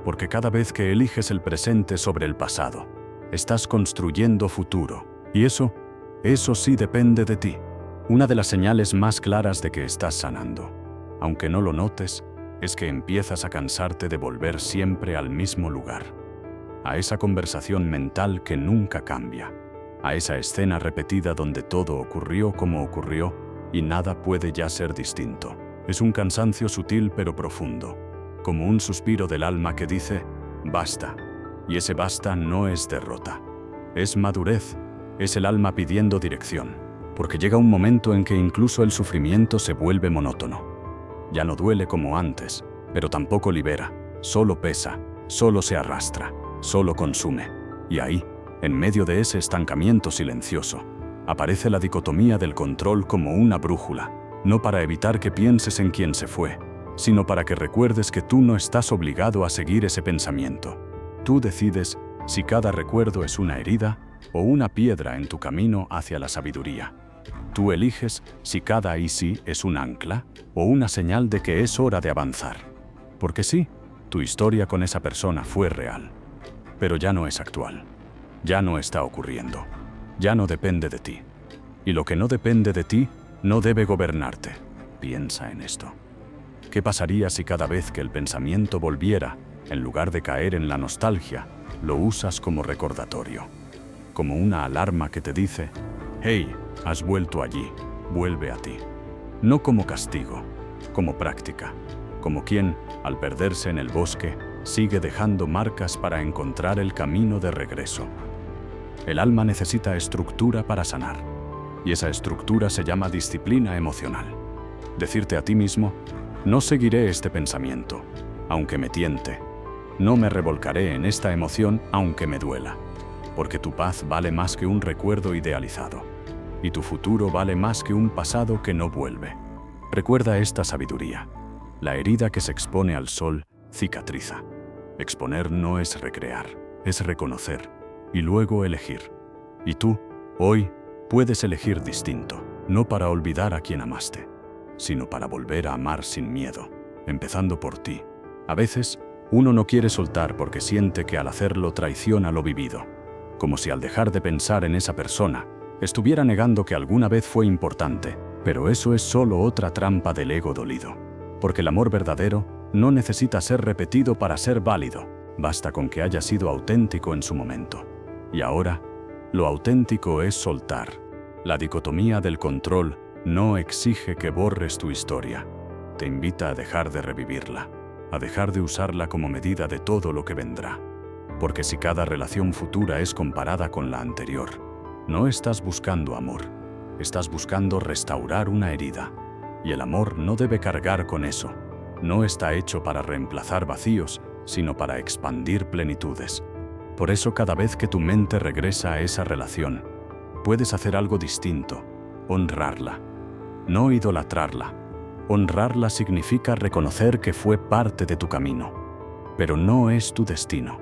Porque cada vez que eliges el presente sobre el pasado, estás construyendo futuro. Y eso sí depende de ti. Una de las señales más claras de que estás sanando, aunque no lo notes, es que empiezas a cansarte de volver siempre al mismo lugar. A esa conversación mental que nunca cambia. A esa escena repetida donde todo ocurrió como ocurrió y nada puede ya ser distinto. Es un cansancio sutil pero profundo, como un suspiro del alma que dice, basta. Y ese basta no es derrota, es madurez, es el alma pidiendo dirección, porque llega un momento en que incluso el sufrimiento se vuelve monótono. Ya no duele como antes, pero tampoco libera, solo pesa, solo se arrastra, solo consume. Y ahí, en medio de ese estancamiento silencioso, aparece la dicotomía del control como una brújula, no para evitar que pienses en quien se fue, sino para que recuerdes que tú no estás obligado a seguir ese pensamiento. Tú decides si cada recuerdo es una herida o una piedra en tu camino hacia la sabiduría. Tú eliges si cada y sí es un ancla o una señal de que es hora de avanzar. Porque sí, tu historia con esa persona fue real, pero ya no es actual. Ya no está ocurriendo. Ya no depende de ti. Y lo que no depende de ti no debe gobernarte. Piensa en esto. ¿Qué pasaría si cada vez que el pensamiento volviera, en lugar de caer en la nostalgia, lo usas como recordatorio? Como una alarma que te dice, hey, has vuelto allí, vuelve a ti. No como castigo, como práctica, como quien, al perderse en el bosque, sigue dejando marcas para encontrar el camino de regreso. El alma necesita estructura para sanar, y esa estructura se llama disciplina emocional. Decirte a ti mismo, no seguiré este pensamiento, aunque me tiente. No me revolcaré en esta emoción, aunque me duela, porque tu paz vale más que un recuerdo idealizado, y tu futuro vale más que un pasado que no vuelve. Recuerda esta sabiduría. La herida que se expone al sol cicatriza. Exponer no es recrear, es reconocer y luego elegir. Y tú, hoy, puedes elegir distinto, no para olvidar a quien amaste, sino para volver a amar sin miedo, empezando por ti. A veces, uno no quiere soltar porque siente que al hacerlo traiciona lo vivido, como si al dejar de pensar en esa persona, estuviera negando que alguna vez fue importante, pero eso es solo otra trampa del ego dolido, porque el amor verdadero no necesita ser repetido para ser válido, basta con que haya sido auténtico en su momento. Y ahora, lo auténtico es soltar. La dicotomía del control no exige que borres tu historia, te invita a dejar de revivirla, a dejar de usarla como medida de todo lo que vendrá. Porque si cada relación futura es comparada con la anterior, no estás buscando amor, estás buscando restaurar una herida. Y el amor no debe cargar con eso. No está hecho para reemplazar vacíos, sino para expandir plenitudes. Por eso cada vez que tu mente regresa a esa relación, puedes hacer algo distinto, honrarla, no idolatrarla. Honrarla significa reconocer que fue parte de tu camino, pero no es tu destino,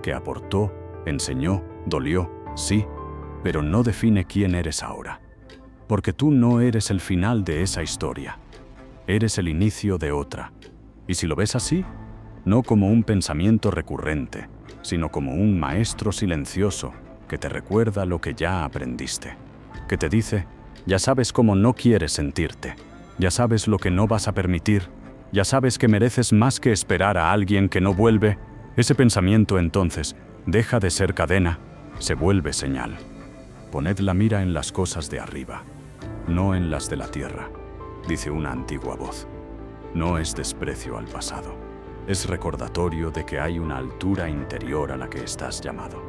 que aportó, enseñó, dolió, sí, pero no define quién eres ahora. Porque tú no eres el final de esa historia, eres el inicio de otra. Y si lo ves así, no como un pensamiento recurrente, sino como un maestro silencioso que te recuerda lo que ya aprendiste, que te dice, ya sabes cómo no quieres sentirte, ya sabes lo que no vas a permitir, ya sabes que mereces más que esperar a alguien que no vuelve, ese pensamiento entonces deja de ser cadena, se vuelve señal. Poned la mira en las cosas de arriba, no en las de la tierra, dice una antigua voz. No es desprecio al pasado. Es recordatorio de que hay una altura interior a la que estás llamado.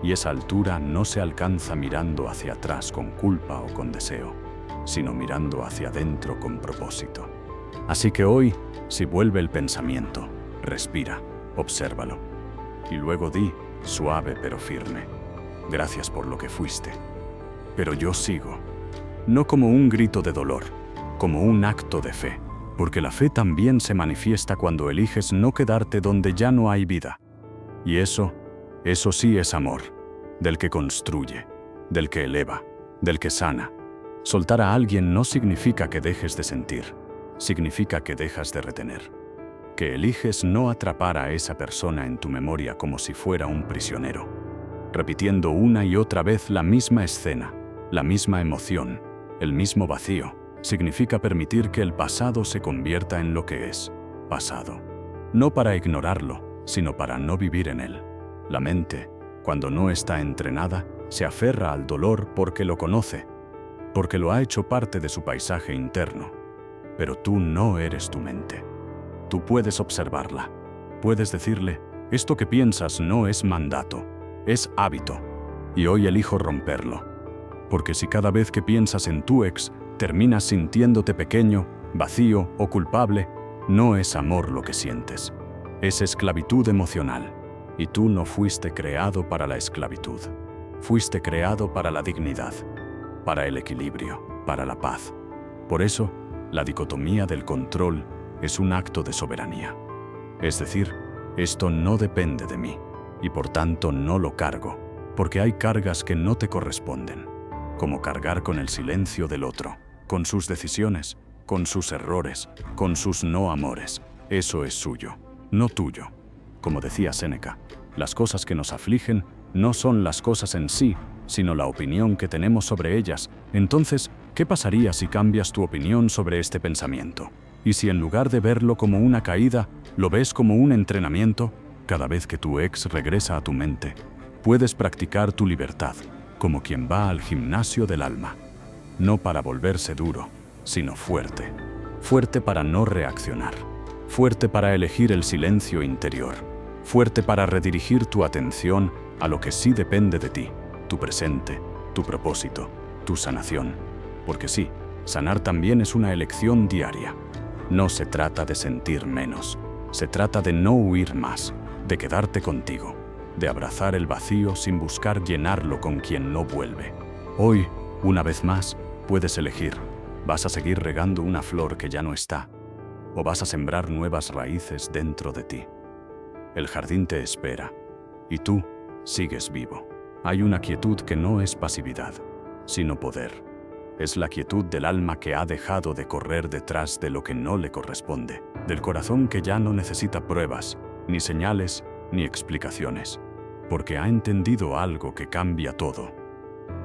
Y esa altura no se alcanza mirando hacia atrás con culpa o con deseo, sino mirando hacia adentro con propósito. Así que hoy, si vuelve el pensamiento, respira, obsérvalo. Y luego di, suave pero firme, gracias por lo que fuiste. Pero yo sigo, no como un grito de dolor, como un acto de fe, porque la fe también se manifiesta cuando eliges no quedarte donde ya no hay vida. Y eso sí es amor, del que construye, del que eleva, del que sana. Soltar a alguien no significa que dejes de sentir, significa que dejas de retener. Que eliges no atrapar a esa persona en tu memoria como si fuera un prisionero, repitiendo una y otra vez la misma escena, la misma emoción, el mismo vacío. Significa permitir que el pasado se convierta en lo que es, pasado. No para ignorarlo, sino para no vivir en él. La mente, cuando no está entrenada, se aferra al dolor porque lo conoce, porque lo ha hecho parte de su paisaje interno. Pero tú no eres tu mente. Tú puedes observarla. Puedes decirle, esto que piensas no es mandato, es hábito. Y hoy elijo romperlo. Porque si cada vez que piensas en tu ex, terminas sintiéndote pequeño, vacío o culpable, no es amor lo que sientes. Es esclavitud emocional. Y tú no fuiste creado para la esclavitud. Fuiste creado para la dignidad, para el equilibrio, para la paz. Por eso, la dicotomía del control es un acto de soberanía. Es decir, esto no depende de mí, y por tanto no lo cargo, porque hay cargas que no te corresponden, como cargar con el silencio del otro, con sus decisiones, con sus errores, con sus no amores. Eso es suyo, no tuyo. Como decía Séneca, las cosas que nos afligen no son las cosas en sí, sino la opinión que tenemos sobre ellas. Entonces, ¿qué pasaría si cambias tu opinión sobre este pensamiento? Y si en lugar de verlo como una caída, lo ves como un entrenamiento, cada vez que tu ex regresa a tu mente, puedes practicar tu libertad, como quien va al gimnasio del alma. No para volverse duro, sino fuerte. Fuerte para no reaccionar. Fuerte para elegir el silencio interior. Fuerte para redirigir tu atención a lo que sí depende de ti, tu presente, tu propósito, tu sanación. Porque sí, sanar también es una elección diaria. No se trata de sentir menos, se trata de no huir más, de quedarte contigo, de abrazar el vacío sin buscar llenarlo con quien no vuelve. Hoy, una vez más, puedes elegir. ¿Vas a seguir regando una flor que ya no está? ¿O vas a sembrar nuevas raíces dentro de ti? El jardín te espera, y tú sigues vivo. Hay una quietud que no es pasividad, sino poder. Es la quietud del alma que ha dejado de correr detrás de lo que no le corresponde, del corazón que ya no necesita pruebas, ni señales, ni explicaciones, porque ha entendido algo que cambia todo.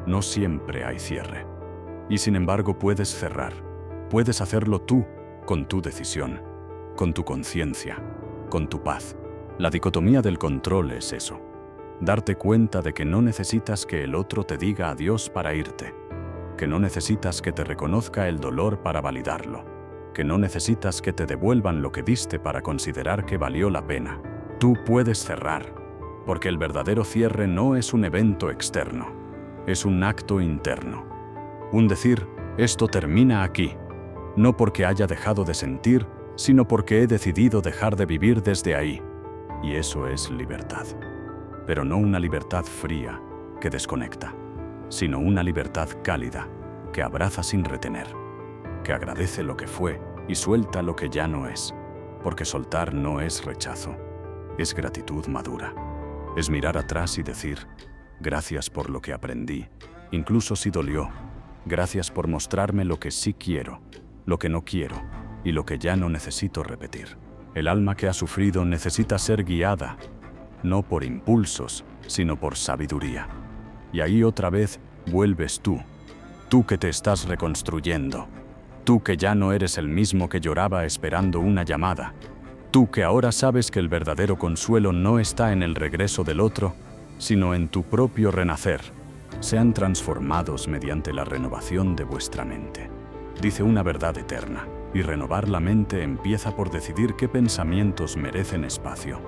No siempre hay cierre. Y sin embargo puedes cerrar. Puedes hacerlo tú, con tu decisión, con tu conciencia, con tu paz. La dicotomía del control es eso. Darte cuenta de que no necesitas que el otro te diga adiós para irte, que no necesitas que te reconozca el dolor para validarlo, que no necesitas que te devuelvan lo que diste para considerar que valió la pena. Tú puedes cerrar, porque el verdadero cierre no es un evento externo, es un acto interno. Un decir, esto termina aquí, no porque haya dejado de sentir, sino porque he decidido dejar de vivir desde ahí. Y eso es libertad. Pero no una libertad fría, que desconecta, sino una libertad cálida, que abraza sin retener, que agradece lo que fue y suelta lo que ya no es, porque soltar no es rechazo, es gratitud madura. Es mirar atrás y decir, gracias por lo que aprendí, incluso si dolió, gracias por mostrarme lo que sí quiero, lo que no quiero y lo que ya no necesito repetir. El alma que ha sufrido necesita ser guiada, no por impulsos, sino por sabiduría. Y ahí otra vez vuelves tú que te estás reconstruyendo, tú que ya no eres el mismo que lloraba esperando una llamada, tú que ahora sabes que el verdadero consuelo no está en el regreso del otro, sino en tu propio renacer. Sean transformados mediante la renovación de vuestra mente. Dice una verdad eterna. y renovar la mente empieza por decidir qué pensamientos merecen espacio,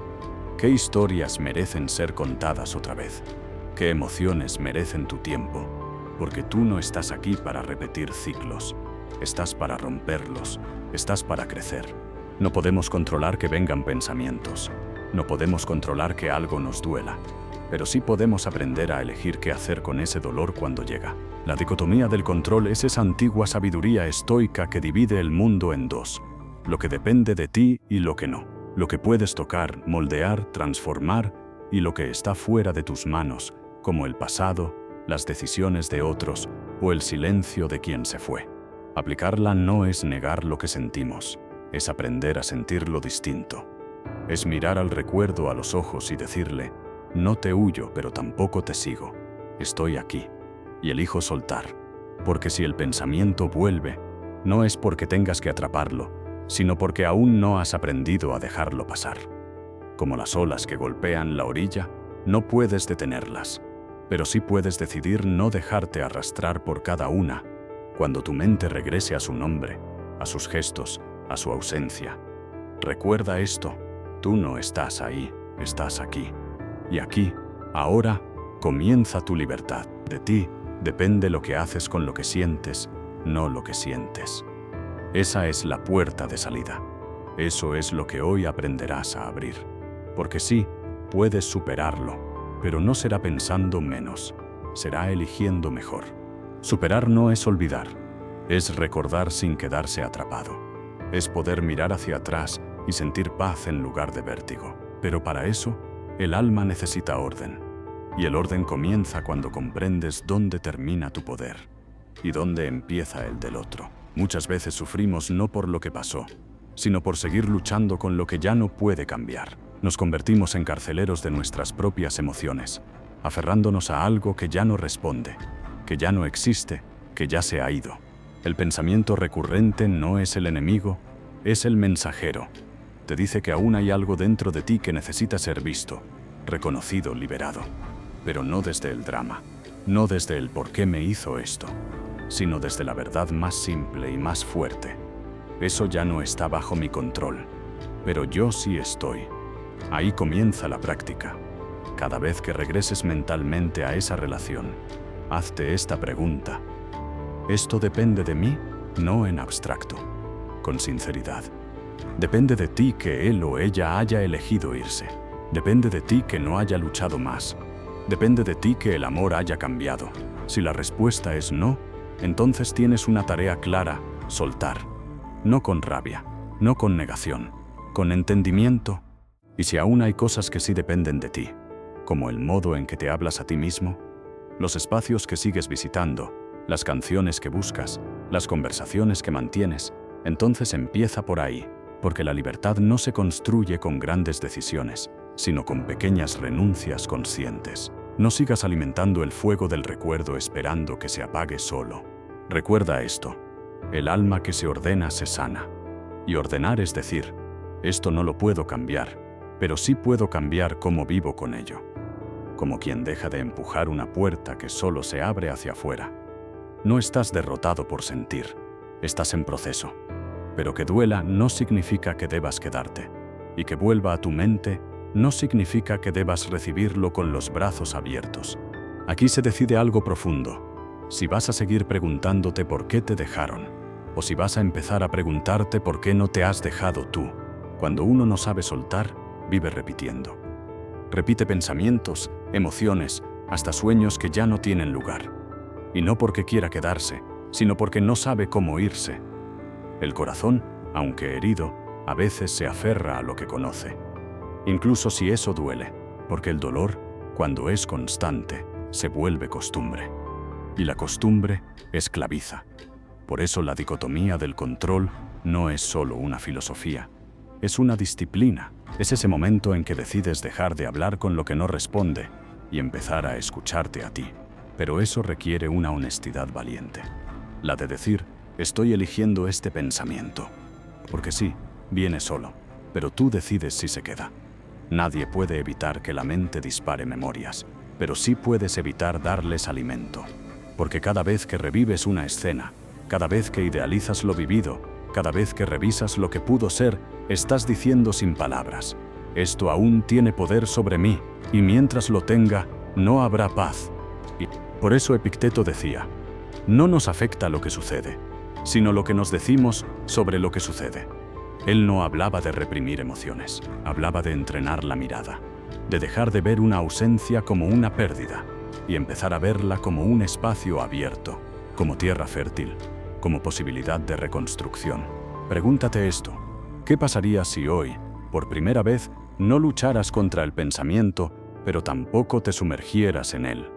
qué historias merecen ser contadas otra vez, qué emociones merecen tu tiempo, porque tú no estás aquí para repetir ciclos, estás para romperlos, estás para crecer. No podemos controlar que vengan pensamientos, no podemos controlar que algo nos duela, pero sí podemos aprender a elegir qué hacer con ese dolor cuando llega. La dicotomía del control es esa antigua sabiduría estoica que divide el mundo en dos: lo que depende de ti y lo que no, lo que puedes tocar, moldear, transformar, y lo que está fuera de tus manos, como el pasado, las decisiones de otros o el silencio de quien se fue. Aplicarla no es negar lo que sentimos, es aprender a sentirlo distinto. Es mirar al recuerdo a los ojos y decirle: no te huyo, pero tampoco te sigo. Estoy aquí y elijo soltar. Porque si el pensamiento vuelve, no es porque tengas que atraparlo, sino porque aún no has aprendido a dejarlo pasar. Como las olas que golpean la orilla, no puedes detenerlas, pero sí puedes decidir no dejarte arrastrar por cada una cuando tu mente regrese a su nombre, a sus gestos, a su ausencia. Recuerda esto: tú no estás ahí, estás aquí. Y aquí, ahora, comienza tu libertad. De ti depende lo que haces con lo que sientes, no lo que sientes. Esa es la puerta de salida. Eso es lo que hoy aprenderás a abrir. Porque sí, puedes superarlo, pero no será pensando menos, será eligiendo mejor. Superar no es olvidar, es recordar sin quedarse atrapado. Es poder mirar hacia atrás y sentir paz en lugar de vértigo. Pero para eso, el alma necesita orden. Y el orden comienza cuando comprendes dónde termina tu poder y dónde empieza el del otro. Muchas veces sufrimos no por lo que pasó, sino por seguir luchando con lo que ya no puede cambiar. Nos convertimos en carceleros de nuestras propias emociones, aferrándonos a algo que ya no responde, que ya no existe, que ya se ha ido. El pensamiento recurrente no es el enemigo, es el mensajero. Te dice que aún hay algo dentro de ti que necesita ser visto, reconocido, liberado. Pero no desde el drama, no desde el por qué me hizo esto, sino desde la verdad más simple y más fuerte. Eso ya no está bajo mi control, pero yo sí estoy. Ahí comienza la práctica. Cada vez que regreses mentalmente a esa relación, hazte esta pregunta: ¿esto depende de mí? No en abstracto, con sinceridad. Depende de ti que él o ella haya elegido irse. Depende de ti que no haya luchado más. Depende de ti que el amor haya cambiado. Si la respuesta es no, entonces tienes una tarea clara: soltar. No con rabia, no con negación, con entendimiento. Y si aún hay cosas que sí dependen de ti, como el modo en que te hablas a ti mismo, los espacios que sigues visitando, las canciones que buscas, las conversaciones que mantienes, entonces empieza por ahí, porque la libertad no se construye con grandes decisiones, sino con pequeñas renuncias conscientes. No sigas alimentando el fuego del recuerdo esperando que se apague solo. Recuerda esto: el alma que se ordena se sana. Y ordenar es decir: esto no lo puedo cambiar, pero sí puedo cambiar cómo vivo con ello. Como quien deja de empujar una puerta que solo se abre hacia afuera. No estás derrotado por sentir, estás en proceso. Pero que duela no significa que debas quedarte. Y que vuelva a tu mente no significa que debas recibirlo con los brazos abiertos. Aquí se decide algo profundo: si vas a seguir preguntándote por qué te dejaron, o si vas a empezar a preguntarte por qué no te has dejado tú. Cuando uno no sabe soltar, vive repitiendo. Repite pensamientos, emociones, hasta sueños que ya no tienen lugar. Y no porque quiera quedarse, sino porque no sabe cómo irse. El corazón, aunque herido, a veces se aferra a lo que conoce. Incluso si eso duele, porque el dolor, cuando es constante, se vuelve costumbre. Y la costumbre esclaviza. Por eso la dicotomía del control no es solo una filosofía, es una disciplina. Es ese momento en que decides dejar de hablar con lo que no responde y empezar a escucharte a ti. Pero eso requiere una honestidad valiente. La de decir: estoy eligiendo este pensamiento. Porque sí, viene solo, pero tú decides si se queda. Nadie puede evitar que la mente dispare memorias, pero sí puedes evitar darles alimento. Porque cada vez que revives una escena, cada vez que idealizas lo vivido, Cada vez que revisas lo que pudo ser, estás diciendo sin palabras: esto aún tiene poder sobre mí, y mientras lo tenga, no habrá paz. Y por eso Epicteto decía: no nos afecta lo que sucede, sino lo que nos decimos sobre lo que sucede. Él no hablaba de reprimir emociones, hablaba de entrenar la mirada, de dejar de ver una ausencia como una pérdida y empezar a verla como un espacio abierto, como tierra fértil, como posibilidad de reconstrucción. Pregúntate esto: ¿qué pasaría si hoy, por primera vez, no lucharas contra el pensamiento, pero tampoco te sumergieras en él?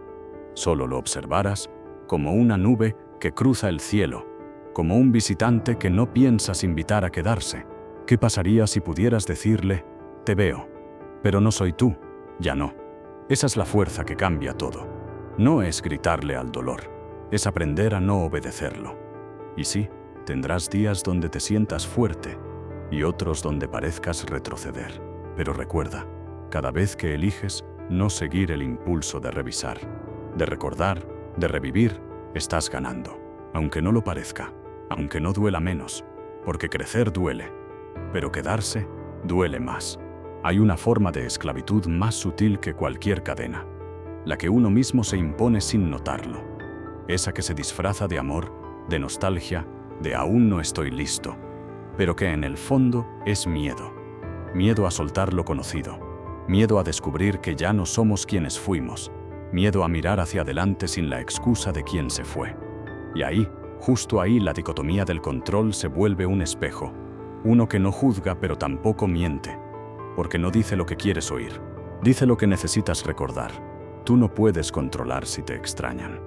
Solo lo observaras como una nube que cruza el cielo, como un visitante que no piensas invitar a quedarse. ¿Qué pasaría si pudieras decirle: te veo, pero no soy tú, ya no? Esa es la fuerza que cambia todo. No es gritarle al dolor, es aprender a no obedecerlo. Y sí, tendrás días donde te sientas fuerte y otros donde parezcas retroceder. Pero recuerda, cada vez que eliges no seguir el impulso de revisar, de recordar, de revivir, estás ganando. Aunque no lo parezca, aunque no duela menos, porque crecer duele, pero quedarse duele más. Hay una forma de esclavitud más sutil que cualquier cadena, la que uno mismo se impone sin notarlo. Esa que se disfraza de amor, de nostalgia, de aún no estoy listo, pero que en el fondo es miedo. Miedo a soltar lo conocido, miedo a descubrir que ya no somos quienes fuimos, miedo a mirar hacia adelante sin la excusa de quien se fue. Y ahí, justo ahí, la dicotomía del control se vuelve un espejo, uno que no juzga pero tampoco miente, porque no dice lo que quieres oír, dice lo que necesitas recordar. Tú no puedes controlar si te extrañan,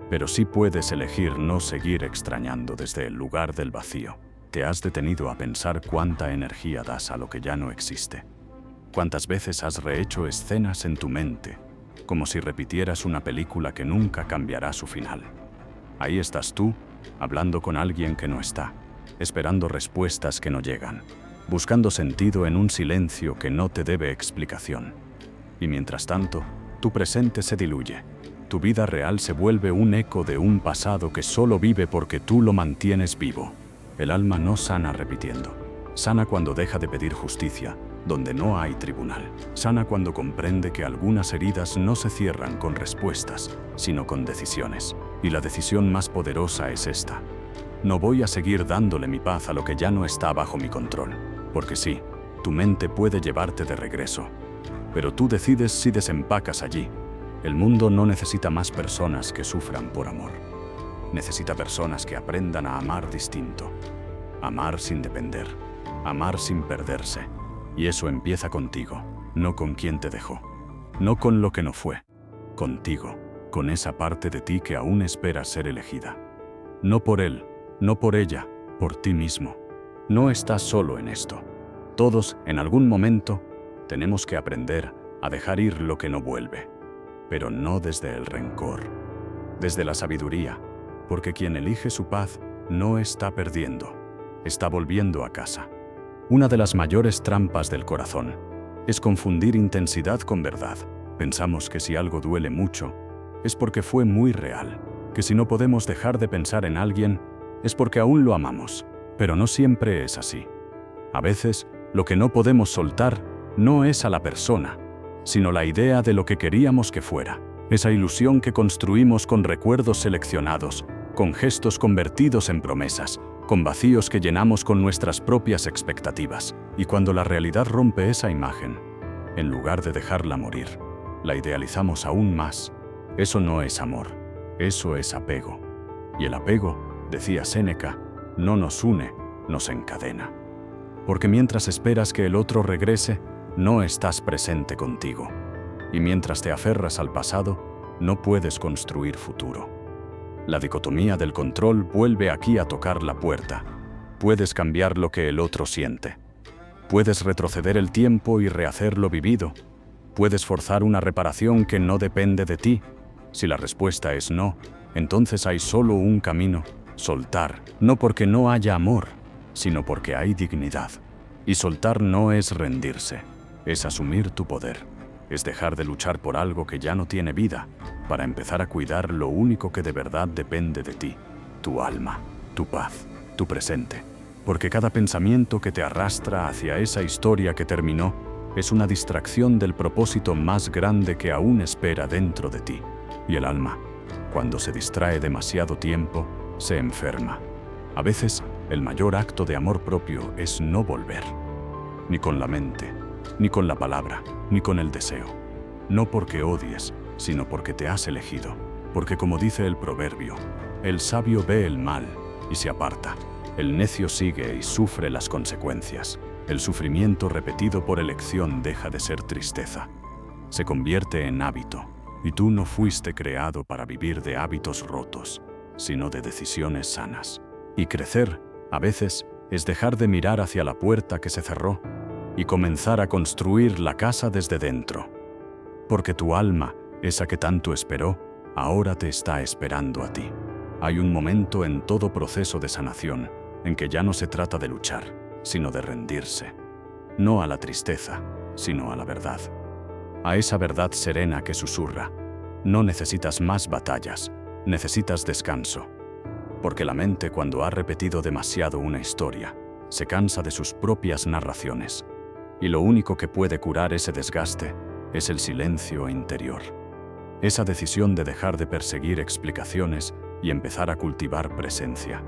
pero sí puedes elegir no seguir extrañando desde el lugar del vacío. ¿Te has detenido a pensar cuánta energía das a lo que ya no existe? ¿Cuántas veces has rehecho escenas en tu mente, como si repitieras una película que nunca cambiará su final? Ahí estás tú, hablando con alguien que no está, esperando respuestas que no llegan, buscando sentido en un silencio que no te debe explicación. Y mientras tanto, tu presente se diluye. Tu vida real se vuelve un eco de un pasado que solo vive porque tú lo mantienes vivo. El alma no sana repitiendo. Sana cuando deja de pedir justicia, donde no hay tribunal. Sana cuando comprende que algunas heridas no se cierran con respuestas, sino con decisiones. Y la decisión más poderosa es esta: no voy a seguir dándole mi paz a lo que ya no está bajo mi control. Porque sí, tu mente puede llevarte de regreso, pero tú decides si desempacas allí. El mundo no necesita más personas que sufran por amor. Necesita personas que aprendan a amar distinto. Amar sin depender. Amar sin perderse. Y eso empieza contigo, no con quien te dejó. No con lo que no fue. Contigo, con esa parte de ti que aún espera ser elegida. No por él, no por ella, por ti mismo. No estás solo en esto. Todos, en algún momento, tenemos que aprender a dejar ir lo que no vuelve. Pero no desde el rencor, desde la sabiduría, porque quien elige su paz no está perdiendo, está volviendo a casa. Una de las mayores trampas del corazón es confundir intensidad con verdad. Pensamos que si algo duele mucho, es porque fue muy real, que si no podemos dejar de pensar en alguien, es porque aún lo amamos, pero no siempre es así. A veces, lo que no podemos soltar no es a la persona, sino la idea de lo que queríamos que fuera. Esa ilusión que construimos con recuerdos seleccionados, con gestos convertidos en promesas, con vacíos que llenamos con nuestras propias expectativas. Y cuando la realidad rompe esa imagen, en lugar de dejarla morir, la idealizamos aún más. Eso no es amor, eso es apego. Y el apego, decía Séneca, no nos une, nos encadena. Porque mientras esperas que el otro regrese, no estás presente contigo. Y mientras te aferras al pasado, no puedes construir futuro. La dicotomía del control vuelve aquí a tocar la puerta. Puedes cambiar lo que el otro siente. Puedes retroceder el tiempo y rehacer lo vivido. Puedes forzar una reparación que no depende de ti. Si la respuesta es no, entonces hay solo un camino: soltar. No porque no haya amor, sino porque hay dignidad. Y soltar no es rendirse, es asumir tu poder. Es dejar de luchar por algo que ya no tiene vida, para empezar a cuidar lo único que de verdad depende de ti: tu alma, tu paz, tu presente. porque cada pensamiento que te arrastra hacia esa historia que terminó es una distracción del propósito más grande que aún espera dentro de ti. Y el alma, cuando se distrae demasiado tiempo, se enferma. A veces, el mayor acto de amor propio es no volver. Ni con la mente, ni con la palabra, ni con el deseo. No porque odies, sino porque te has elegido. Porque como dice el proverbio, el sabio ve el mal y se aparta. El necio sigue y sufre las consecuencias. El sufrimiento repetido por elección deja de ser tristeza. Se convierte en hábito. Y tú no fuiste creado para vivir de hábitos rotos, sino de decisiones sanas. Y crecer, a veces, es dejar de mirar hacia la puerta que se cerró y comenzar a construir la casa desde dentro. Porque tu alma, esa que tanto esperó, ahora te está esperando a ti. Hay un momento en todo proceso de sanación en que ya no se trata de luchar, sino de rendirse. No a la tristeza, sino a la verdad. A esa verdad serena que susurra: no necesitas más batallas, necesitas descanso. Porque la mente, cuando ha repetido demasiado una historia, se cansa de sus propias narraciones. Y lo único que puede curar ese desgaste es el silencio interior. Esa decisión de dejar de perseguir explicaciones y empezar a cultivar presencia.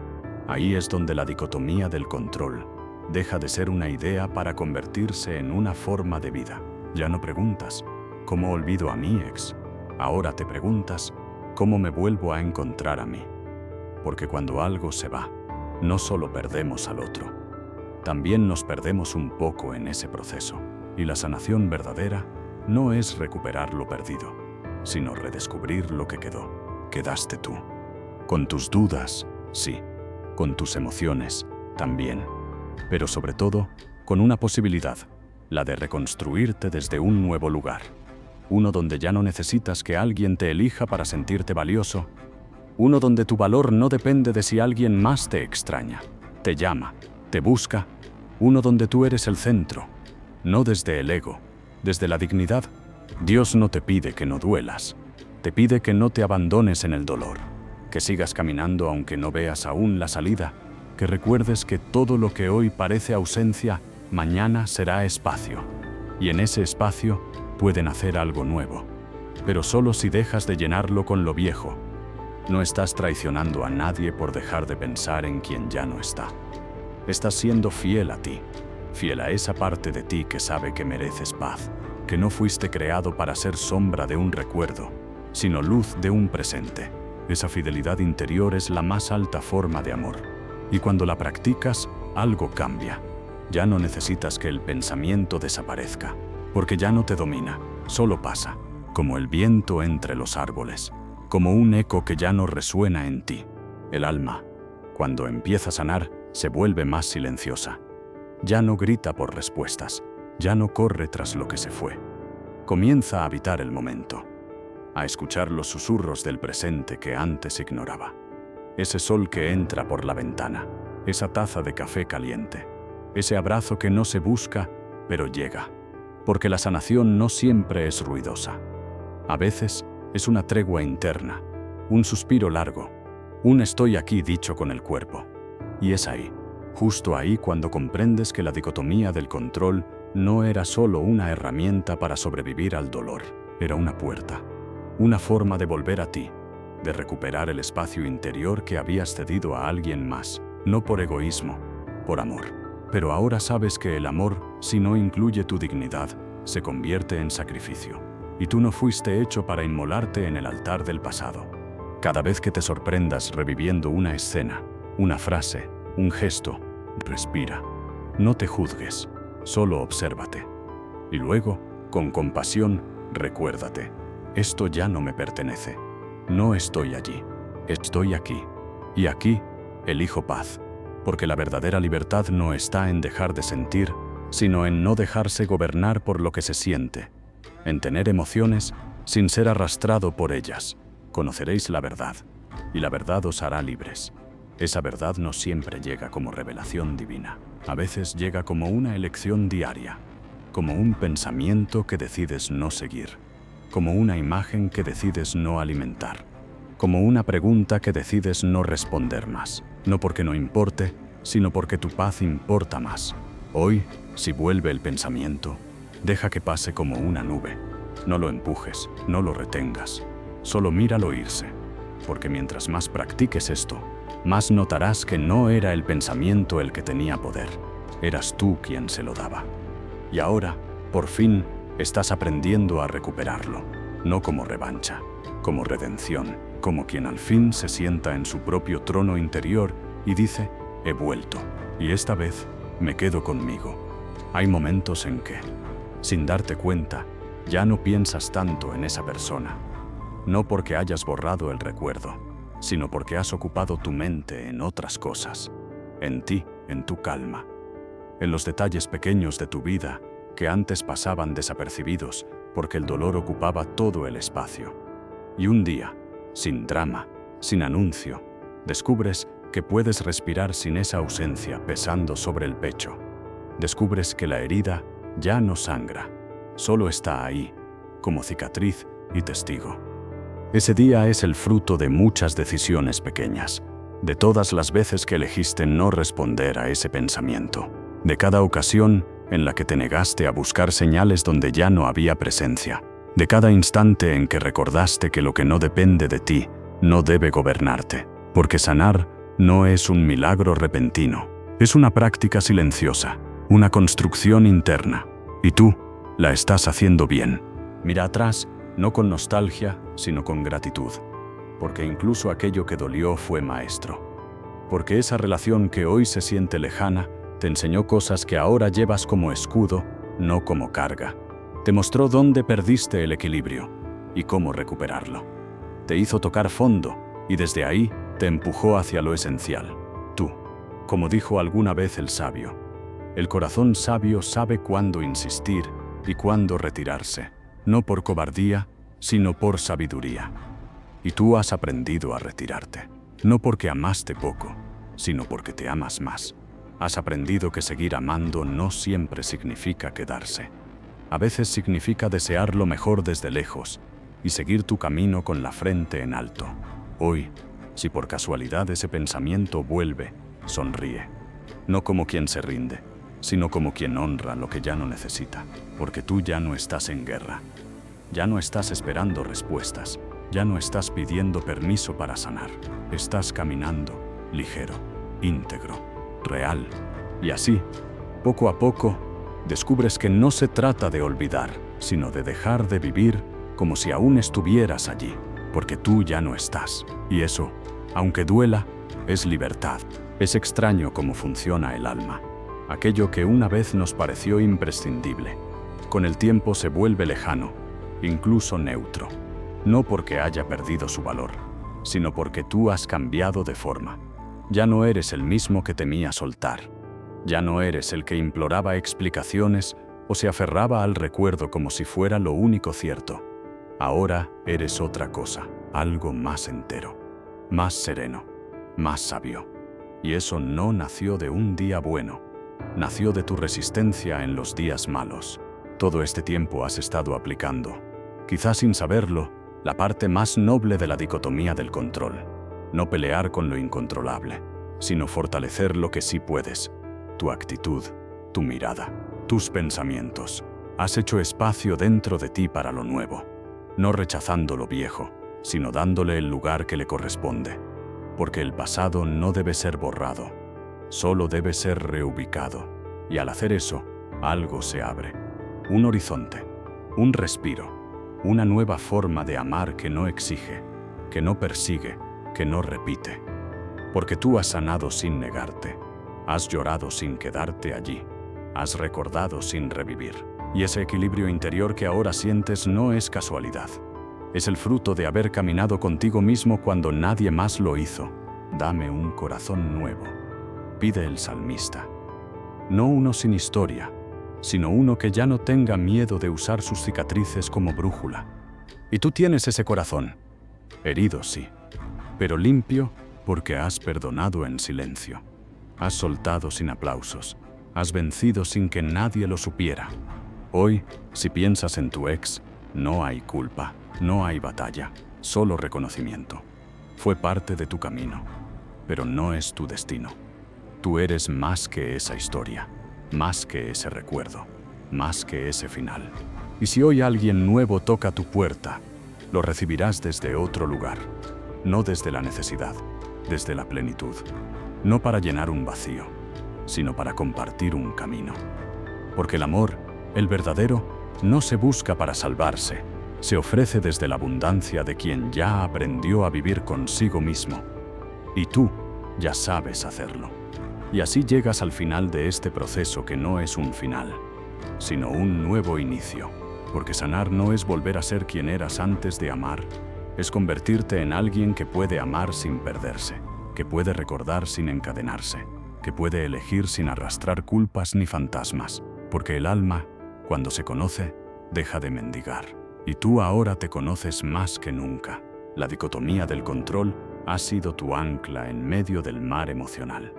Ahí es donde la dicotomía del control deja de ser una idea para convertirse en una forma de vida. Ya no preguntas, ¿cómo olvido a mi ex? Ahora te preguntas, ¿cómo me vuelvo a encontrar a mí? Porque cuando algo se va, no solo perdemos al otro, también nos perdemos un poco en ese proceso. Y la sanación verdadera no es recuperar lo perdido, sino redescubrir lo que quedó. Quedaste tú. Con tus dudas, sí. Con tus emociones, también. Pero sobre todo, con una posibilidad, la de reconstruirte desde un nuevo lugar. Uno donde ya no necesitas que alguien te elija para sentirte valioso. Uno donde tu valor no depende de si alguien más te extraña, te llama, te busca. Uno donde tú eres el centro, no desde el ego, desde la dignidad. Dios no te pide que no duelas, te pide que no te abandones en el dolor, que sigas caminando aunque no veas aún la salida, que recuerdes que todo lo que hoy parece ausencia, mañana será espacio. Y en ese espacio puede nacer algo nuevo, pero solo si dejas de llenarlo con lo viejo. No estás traicionando a nadie por dejar de pensar en quien ya no está. Estás siendo fiel a ti, fiel a esa parte de ti que sabe que mereces paz, que no fuiste creado para ser sombra de un recuerdo, sino luz de un presente. Esa fidelidad interior es la más alta forma de amor. Y cuando la practicas, algo cambia. Ya no necesitas que el pensamiento desaparezca, porque ya no te domina, solo pasa, como el viento entre los árboles, como un eco que ya no resuena en ti. El alma, cuando empieza a sanar, se vuelve más silenciosa. Ya no grita por respuestas, ya no corre tras lo que se fue. Comienza a habitar el momento, a escuchar los susurros del presente que antes ignoraba. Ese sol que entra por la ventana, esa taza de café caliente, ese abrazo que no se busca, pero llega. Porque la sanación no siempre es ruidosa. A veces es una tregua interna, un suspiro largo, un estoy aquí dicho con el cuerpo. Y es ahí, justo ahí cuando comprendes que la dicotomía del control no era solo una herramienta para sobrevivir al dolor, era una puerta, una forma de volver a ti, de recuperar el espacio interior que habías cedido a alguien más, no por egoísmo, por amor. Pero ahora sabes que el amor, si no incluye tu dignidad, se convierte en sacrificio. Y tú no fuiste hecho para inmolarte en el altar del pasado. Cada vez que te sorprendas reviviendo una escena, una frase, un gesto, respira. No te juzgues, solo obsérvate. Y luego, con compasión, recuérdate: esto ya no me pertenece. No estoy allí, estoy aquí. Y aquí, elijo paz. Porque la verdadera libertad no está en dejar de sentir, sino en no dejarse gobernar por lo que se siente, en tener emociones sin ser arrastrado por ellas. Conoceréis la verdad, y la verdad os hará libres. Esa verdad no siempre llega como revelación divina. A veces llega como una elección diaria, como un pensamiento que decides no seguir, como una imagen que decides no alimentar, como una pregunta que decides no responder más. No porque no importe, sino porque tu paz importa más. Hoy, si vuelve el pensamiento, deja que pase como una nube. No lo empujes, no lo retengas, solo míralo irse, porque mientras más practiques esto, más notarás que no era el pensamiento el que tenía poder, eras tú quien se lo daba. Y ahora, por fin, estás aprendiendo a recuperarlo, no como revancha, como redención, como quien al fin se sienta en su propio trono interior y dice, he vuelto, y esta vez me quedo conmigo. Hay momentos en que, sin darte cuenta, ya no piensas tanto en esa persona, no porque hayas borrado el recuerdo, sino porque has ocupado tu mente en otras cosas, en ti, en tu calma, en los detalles pequeños de tu vida que antes pasaban desapercibidos porque el dolor ocupaba todo el espacio. Y un día, sin drama, sin anuncio, descubres que puedes respirar sin esa ausencia pesando sobre el pecho. Descubres que la herida ya no sangra, solo está ahí, como cicatriz y testigo. Ese día es el fruto de muchas decisiones pequeñas, de todas las veces que elegiste no responder a ese pensamiento, de cada ocasión en la que te negaste a buscar señales donde ya no había presencia, de cada instante en que recordaste que lo que no depende de ti no debe gobernarte, porque sanar no es un milagro repentino, es una práctica silenciosa, una construcción interna, y tú la estás haciendo bien. Mira atrás, no con nostalgia, sino con gratitud, porque incluso aquello que dolió fue maestro, porque esa relación que hoy se siente lejana te enseñó cosas que ahora llevas como escudo, no como carga. Te mostró dónde perdiste el equilibrio y cómo recuperarlo. Te hizo tocar fondo y desde ahí te empujó hacia lo esencial. Tú, como dijo alguna vez el sabio, el corazón sabio sabe cuándo insistir y cuándo retirarse, no por cobardía, sino por sabiduría. Y tú has aprendido a retirarte, no porque amaste poco, sino porque te amas más. Has aprendido que seguir amando no siempre significa quedarse. A veces significa desear lo mejor desde lejos y seguir tu camino con la frente en alto. Hoy, si por casualidad ese pensamiento vuelve, sonríe. No como quien se rinde, sino como quien honra lo que ya no necesita, porque tú ya no estás en guerra. Ya no estás esperando respuestas, ya no estás pidiendo permiso para sanar. Estás caminando, ligero, íntegro, real. Y así, poco a poco, descubres que no se trata de olvidar, sino de dejar de vivir como si aún estuvieras allí, porque tú ya no estás. Y eso, aunque duela, es libertad. Es extraño cómo funciona el alma. Aquello que una vez nos pareció imprescindible, con el tiempo se vuelve lejano, incluso neutro. No porque haya perdido su valor, sino porque tú has cambiado de forma. Ya no eres el mismo que temía soltar. Ya no eres el que imploraba explicaciones o se aferraba al recuerdo como si fuera lo único cierto. Ahora eres otra cosa, algo más entero, más sereno, más sabio. Y eso no nació de un día bueno, nació de tu resistencia en los días malos. Todo este tiempo has estado aplicando, quizás sin saberlo, la parte más noble de la dicotomía del control. No pelear con lo incontrolable, sino fortalecer lo que sí puedes. Tu actitud, tu mirada, tus pensamientos. Has hecho espacio dentro de ti para lo nuevo, no rechazando lo viejo, sino dándole el lugar que le corresponde. Porque el pasado no debe ser borrado, solo debe ser reubicado. Y al hacer eso, algo se abre. Un horizonte, un respiro, una nueva forma de amar que no exige, que no persigue, que no repite. Porque tú has sanado sin negarte, has llorado sin quedarte allí, has recordado sin revivir. Y ese equilibrio interior que ahora sientes no es casualidad. Es el fruto de haber caminado contigo mismo cuando nadie más lo hizo. Dame un corazón nuevo, pide el salmista. No uno sin historia, sino uno que ya no tenga miedo de usar sus cicatrices como brújula. Y tú tienes ese corazón, herido sí, pero limpio porque has perdonado en silencio. Has soltado sin aplausos, has vencido sin que nadie lo supiera. Hoy, si piensas en tu ex, no hay culpa, no hay batalla, solo reconocimiento. Fue parte de tu camino, pero no es tu destino. Tú eres más que esa historia, más que ese recuerdo, más que ese final. Y si hoy alguien nuevo toca tu puerta, lo recibirás desde otro lugar, no desde la necesidad, desde la plenitud. No para llenar un vacío, sino para compartir un camino. Porque el amor, el verdadero, no se busca para salvarse, se ofrece desde la abundancia de quien ya aprendió a vivir consigo mismo. Y tú ya sabes hacerlo. Y así llegas al final de este proceso que no es un final, sino un nuevo inicio. Porque sanar no es volver a ser quien eras antes de amar, es convertirte en alguien que puede amar sin perderse, que puede recordar sin encadenarse, que puede elegir sin arrastrar culpas ni fantasmas. Porque el alma, cuando se conoce, deja de mendigar. Y tú ahora te conoces más que nunca. La dicotomía del control ha sido tu ancla en medio del mar emocional.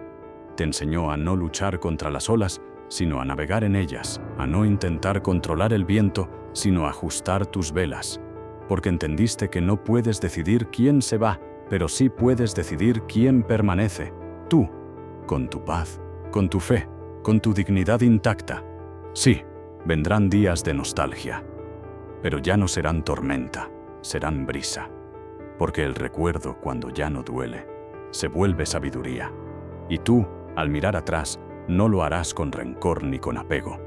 Te enseñó a no luchar contra las olas, sino a navegar en ellas, a no intentar controlar el viento, sino a ajustar tus velas. Porque entendiste que no puedes decidir quién se va, pero sí puedes decidir quién permanece. Tú, con tu paz, con tu fe, con tu dignidad intacta. Sí, vendrán días de nostalgia, pero ya no serán tormenta, serán brisa. Porque el recuerdo, cuando ya no duele, se vuelve sabiduría. Y tú, al mirar atrás, no lo harás con rencor ni con apego,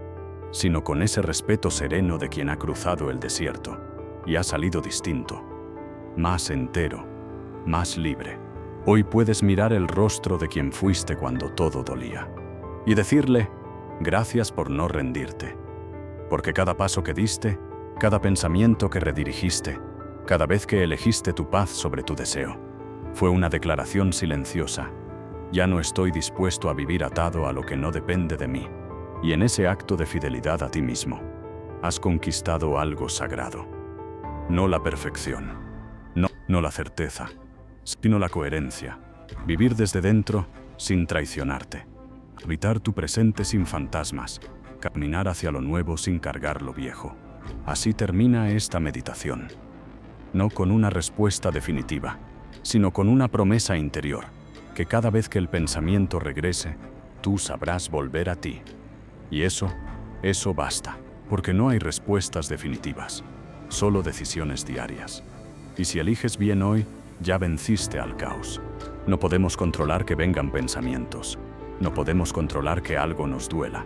sino con ese respeto sereno de quien ha cruzado el desierto y ha salido distinto, más entero, más libre. Hoy puedes mirar el rostro de quien fuiste cuando todo dolía y decirle, gracias por no rendirte, porque cada paso que diste, cada pensamiento que redirigiste, cada vez que elegiste tu paz sobre tu deseo, fue una declaración silenciosa. Ya no estoy dispuesto a vivir atado a lo que no depende de mí. Y en ese acto de fidelidad a ti mismo, has conquistado algo sagrado. No la perfección, no la certeza, sino la coherencia. Vivir desde dentro sin traicionarte. Habitar tu presente sin fantasmas. Caminar hacia lo nuevo sin cargar lo viejo. Así termina esta meditación. No con una respuesta definitiva, sino con una promesa interior. Que cada vez que el pensamiento regrese, tú sabrás volver a ti. Y eso basta, porque no hay respuestas definitivas, solo decisiones diarias. Y si eliges bien hoy, ya venciste al caos. No podemos controlar que vengan pensamientos, no podemos controlar que algo nos duela,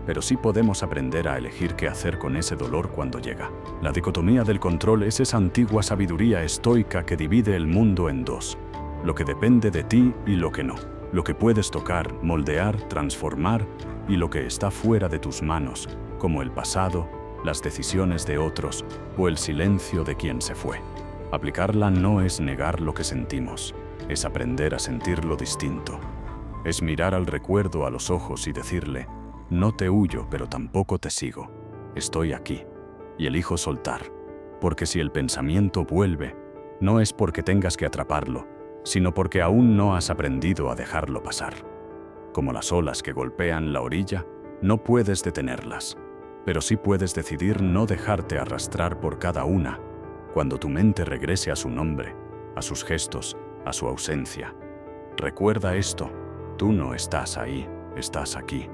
pero sí podemos aprender a elegir qué hacer con ese dolor cuando llega. La dicotomía del control es esa antigua sabiduría estoica que divide el mundo en dos. Lo que depende de ti y lo que no. Lo que puedes tocar, moldear, transformar y lo que está fuera de tus manos, como el pasado, las decisiones de otros o el silencio de quien se fue. Aplicarla no es negar lo que sentimos, es aprender a sentirlo distinto. Es mirar al recuerdo a los ojos y decirle, no te huyo, pero tampoco te sigo. Estoy aquí y elijo soltar. Porque si el pensamiento vuelve, no es porque tengas que atraparlo, sino porque aún no has aprendido a dejarlo pasar. Como las olas que golpean la orilla, no puedes detenerlas, pero sí puedes decidir no dejarte arrastrar por cada una, cuando tu mente regrese a su nombre, a sus gestos, a su ausencia. Recuerda esto, tú no estás ahí, estás aquí.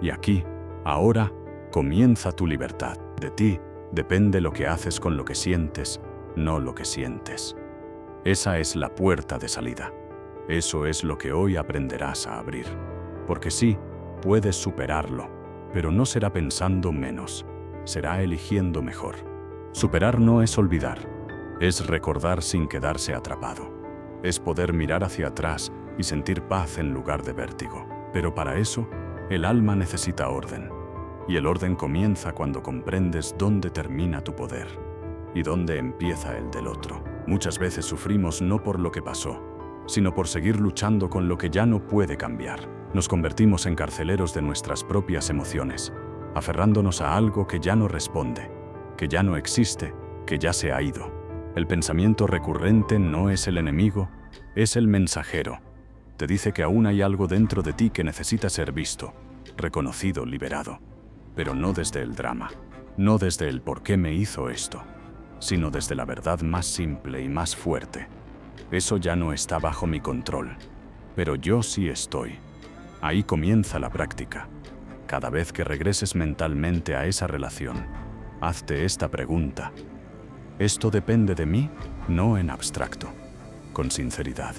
Y aquí, ahora, comienza tu libertad. De ti depende lo que haces con lo que sientes, no lo que sientes. Esa es la puerta de salida. Eso es lo que hoy aprenderás a abrir. Porque sí, puedes superarlo, pero no será pensando menos, será eligiendo mejor. Superar no es olvidar, es recordar sin quedarse atrapado. Es poder mirar hacia atrás y sentir paz en lugar de vértigo. Pero para eso, el alma necesita orden. Y el orden comienza cuando comprendes dónde termina tu poder y dónde empieza el del otro. Muchas veces sufrimos no por lo que pasó, sino por seguir luchando con lo que ya no puede cambiar. Nos convertimos en carceleros de nuestras propias emociones, aferrándonos a algo que ya no responde, que ya no existe, que ya se ha ido. El pensamiento recurrente no es el enemigo, es el mensajero. Te dice que aún hay algo dentro de ti que necesita ser visto, reconocido, liberado. Pero no desde el drama, no desde el por qué me hizo esto, sino desde la verdad más simple y más fuerte. Eso ya no está bajo mi control, pero yo sí estoy. Ahí comienza la práctica. Cada vez que regreses mentalmente a esa relación, hazte esta pregunta. ¿Esto depende de mí? No en abstracto, con sinceridad.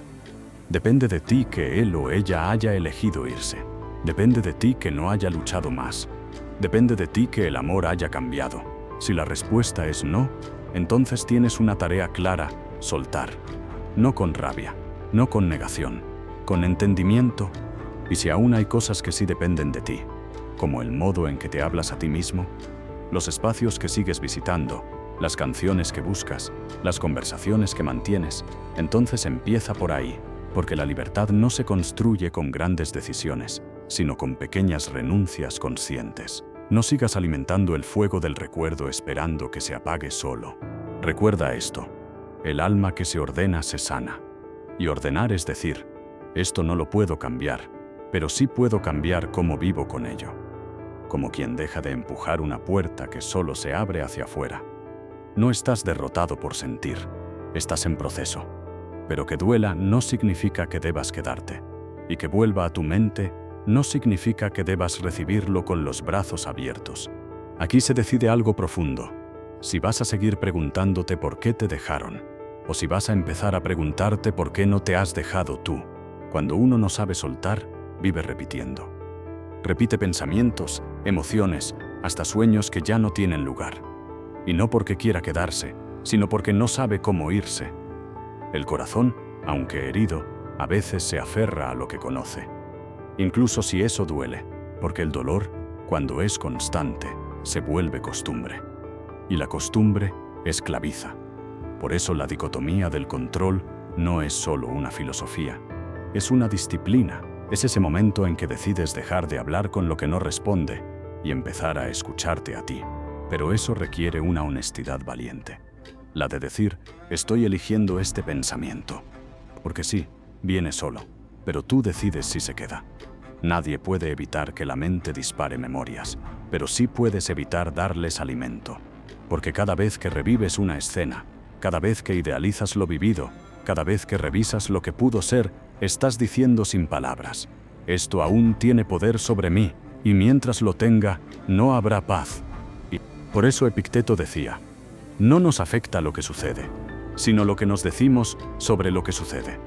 Depende de ti que él o ella haya elegido irse. Depende de ti que no haya luchado más. Depende de ti que el amor haya cambiado. Si la respuesta es no, entonces tienes una tarea clara: soltar. No con rabia, no con negación, con entendimiento. Y si aún hay cosas que sí dependen de ti, como el modo en que te hablas a ti mismo, los espacios que sigues visitando, las canciones que buscas, las conversaciones que mantienes, entonces empieza por ahí, porque la libertad no se construye con grandes decisiones, sino con pequeñas renuncias conscientes. No sigas alimentando el fuego del recuerdo esperando que se apague solo. Recuerda esto: el alma que se ordena se sana. Y ordenar es decir, esto no lo puedo cambiar, pero sí puedo cambiar cómo vivo con ello. Como quien deja de empujar una puerta que solo se abre hacia afuera. No estás derrotado por sentir, estás en proceso. Pero que duela no significa que debas quedarte. Y que vuelva a tu mente no significa que debas recibirlo con los brazos abiertos. Aquí se decide algo profundo: si vas a seguir preguntándote por qué te dejaron, o si vas a empezar a preguntarte por qué no te has dejado tú. Cuando uno no sabe soltar, vive repitiendo. Repite pensamientos, emociones, hasta sueños que ya no tienen lugar. Y no porque quiera quedarse, sino porque no sabe cómo irse. El corazón, aunque herido, a veces se aferra a lo que conoce. Incluso si eso duele, porque el dolor, cuando es constante, se vuelve costumbre. Y la costumbre esclaviza. Por eso la dicotomía del control no es solo una filosofía, es una disciplina. Es ese momento en que decides dejar de hablar con lo que no responde y empezar a escucharte a ti. Pero eso requiere una honestidad valiente. La de decir: estoy eligiendo este pensamiento. Porque sí, viene solo, pero tú decides si se queda. Nadie puede evitar que la mente dispare memorias, pero sí puedes evitar darles alimento. Porque cada vez que revives una escena, cada vez que idealizas lo vivido, cada vez que revisas lo que pudo ser, estás diciendo sin palabras: esto aún tiene poder sobre mí, y mientras lo tenga, no habrá paz. Y por eso Epicteto decía: no nos afecta lo que sucede, sino lo que nos decimos sobre lo que sucede.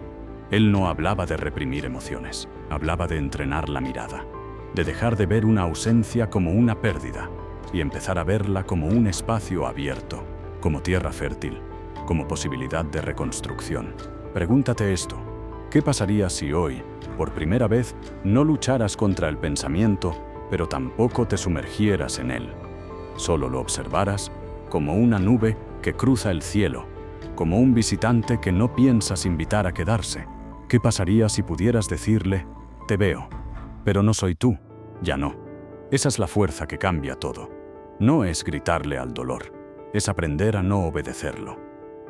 Él no hablaba de reprimir emociones, hablaba de entrenar la mirada, de dejar de ver una ausencia como una pérdida y empezar a verla como un espacio abierto, como tierra fértil, como posibilidad de reconstrucción. Pregúntate esto: ¿qué pasaría si hoy, por primera vez, no lucharas contra el pensamiento, pero tampoco te sumergieras en él? Solo lo observaras como una nube que cruza el cielo, como un visitante que no piensas invitar a quedarse. ¿Qué pasaría si pudieras decirle: te veo, pero no soy tú, ya no? Esa es la fuerza que cambia todo. No es gritarle al dolor, es aprender a no obedecerlo.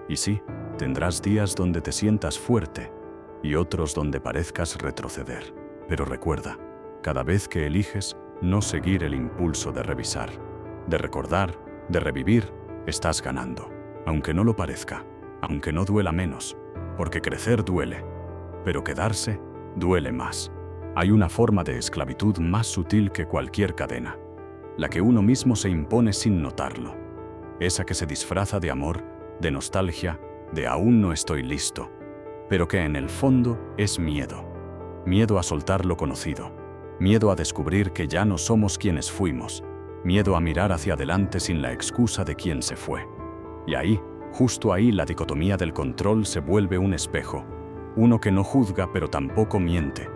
Y sí, tendrás días donde te sientas fuerte y otros donde parezcas retroceder. Pero recuerda, cada vez que eliges no seguir el impulso de revisar, de recordar, de revivir, estás ganando. Aunque no lo parezca, aunque no duela menos, porque crecer duele, pero quedarse duele más. Hay una forma de esclavitud más sutil que cualquier cadena, la que uno mismo se impone sin notarlo. Esa que se disfraza de amor, de nostalgia, de aún no estoy listo, pero que en el fondo es miedo. Miedo a soltar lo conocido, miedo a descubrir que ya no somos quienes fuimos, miedo a mirar hacia adelante sin la excusa de quien se fue. Y ahí, justo ahí, la dicotomía del control se vuelve un espejo, uno que no juzga pero tampoco miente,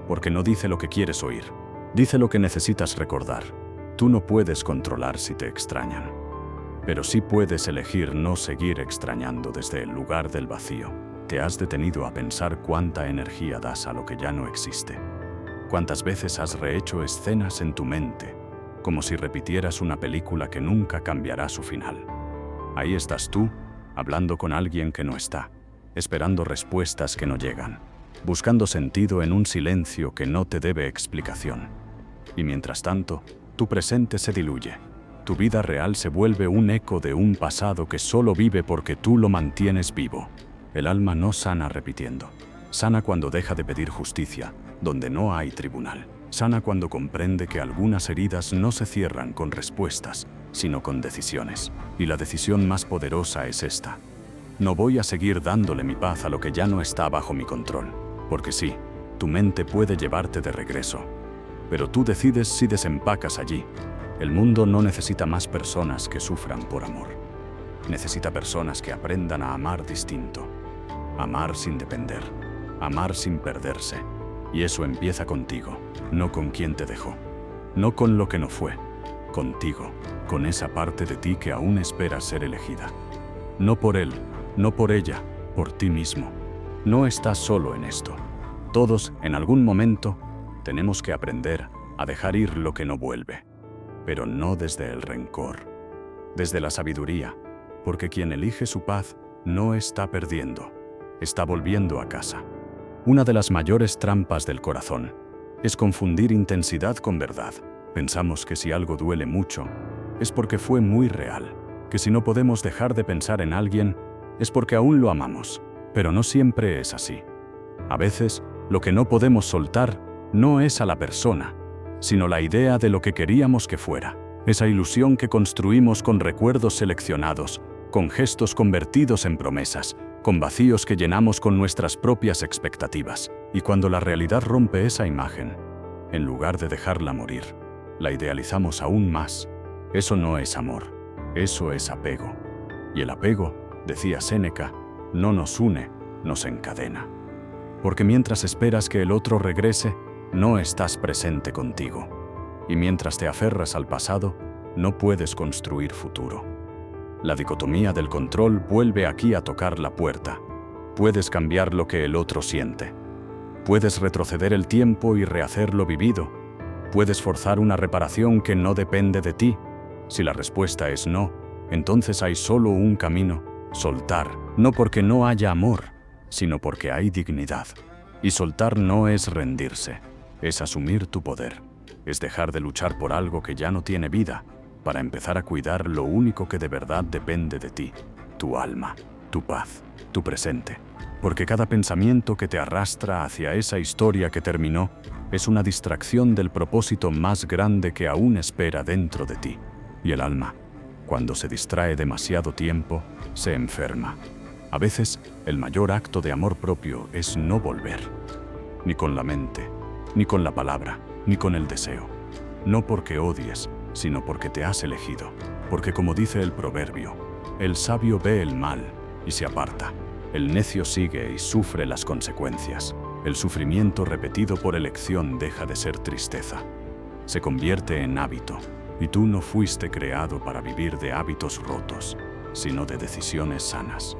porque no dice lo que quieres oír, dice lo que necesitas recordar. Tú no puedes controlar si te extrañan, pero sí puedes elegir no seguir extrañando desde el lugar del vacío. ¿Te has detenido a pensar cuánta energía das a lo que ya no existe? ¿Cuántas veces has rehecho escenas en tu mente, como si repitieras una película que nunca cambiará su final? Ahí estás tú, hablando con alguien que no está, esperando respuestas que no llegan, buscando sentido en un silencio que no te debe explicación. Y mientras tanto, tu presente se diluye. Tu vida real se vuelve un eco de un pasado que solo vive porque tú lo mantienes vivo. El alma no sana repitiendo, Sana cuando deja de pedir justicia, donde no hay tribunal. Sana cuando comprende que algunas heridas no se cierran con respuestas, sino con decisiones. Y la decisión más poderosa es esta. No voy a seguir dándole mi paz a lo que ya no está bajo mi control. Porque sí, tu mente puede llevarte de regreso. Pero tú decides si desempacas allí. El mundo no necesita más personas que sufran por amor. Necesita personas que aprendan a amar distinto. Amar sin depender. Amar sin perderse. Y eso empieza contigo, no con quien te dejó. No con lo que no fue. Contigo, con esa parte de ti que aún espera ser elegida. No por él, no por ella, por ti mismo. No estás solo en esto. Todos, en algún momento, tenemos que aprender a dejar ir lo que no vuelve. Pero no desde el rencor, desde la sabiduría, porque quien elige su paz no está perdiendo, está volviendo a casa. Una de las mayores trampas del corazón es confundir intensidad con verdad. Pensamos que si algo duele mucho, es porque fue muy real, que si no podemos dejar de pensar en alguien, es porque aún lo amamos. Pero no siempre es así. A veces, lo que no podemos soltar no es a la persona, sino la idea de lo que queríamos que fuera. Esa ilusión que construimos con recuerdos seleccionados, con gestos convertidos en promesas, con vacíos que llenamos con nuestras propias expectativas. Y cuando la realidad rompe esa imagen, en lugar de dejarla morir, la idealizamos aún más. Eso no es amor, eso es apego. Y el apego, decía Séneca, no nos une, nos encadena. Porque mientras esperas que el otro regrese, no estás presente contigo. Y mientras te aferras al pasado, no puedes construir futuro. La dicotomía del control vuelve aquí a tocar la puerta. Puedes cambiar lo que el otro siente. Puedes retroceder el tiempo y rehacer lo vivido. Puedes forzar una reparación que no depende de ti. Si la respuesta es no, entonces hay solo un camino: soltar. No porque no haya amor, sino porque hay dignidad. Y soltar no es rendirse, es asumir tu poder. Es dejar de luchar por algo que ya no tiene vida, para empezar a cuidar lo único que de verdad depende de ti: tu alma, tu paz, tu presente. Porque cada pensamiento que te arrastra hacia esa historia que terminó es una distracción del propósito más grande que aún espera dentro de ti. Y el alma, cuando se distrae demasiado tiempo, se enferma. A veces, el mayor acto de amor propio es no volver. Ni con la mente, ni con la palabra, ni con el deseo. No porque odies, sino porque te has elegido. Porque como dice el proverbio, el sabio ve el mal y se aparta. El necio sigue y sufre las consecuencias. El sufrimiento repetido por elección deja de ser tristeza. Se convierte en hábito. Y tú no fuiste creado para vivir de hábitos rotos, sino de decisiones sanas.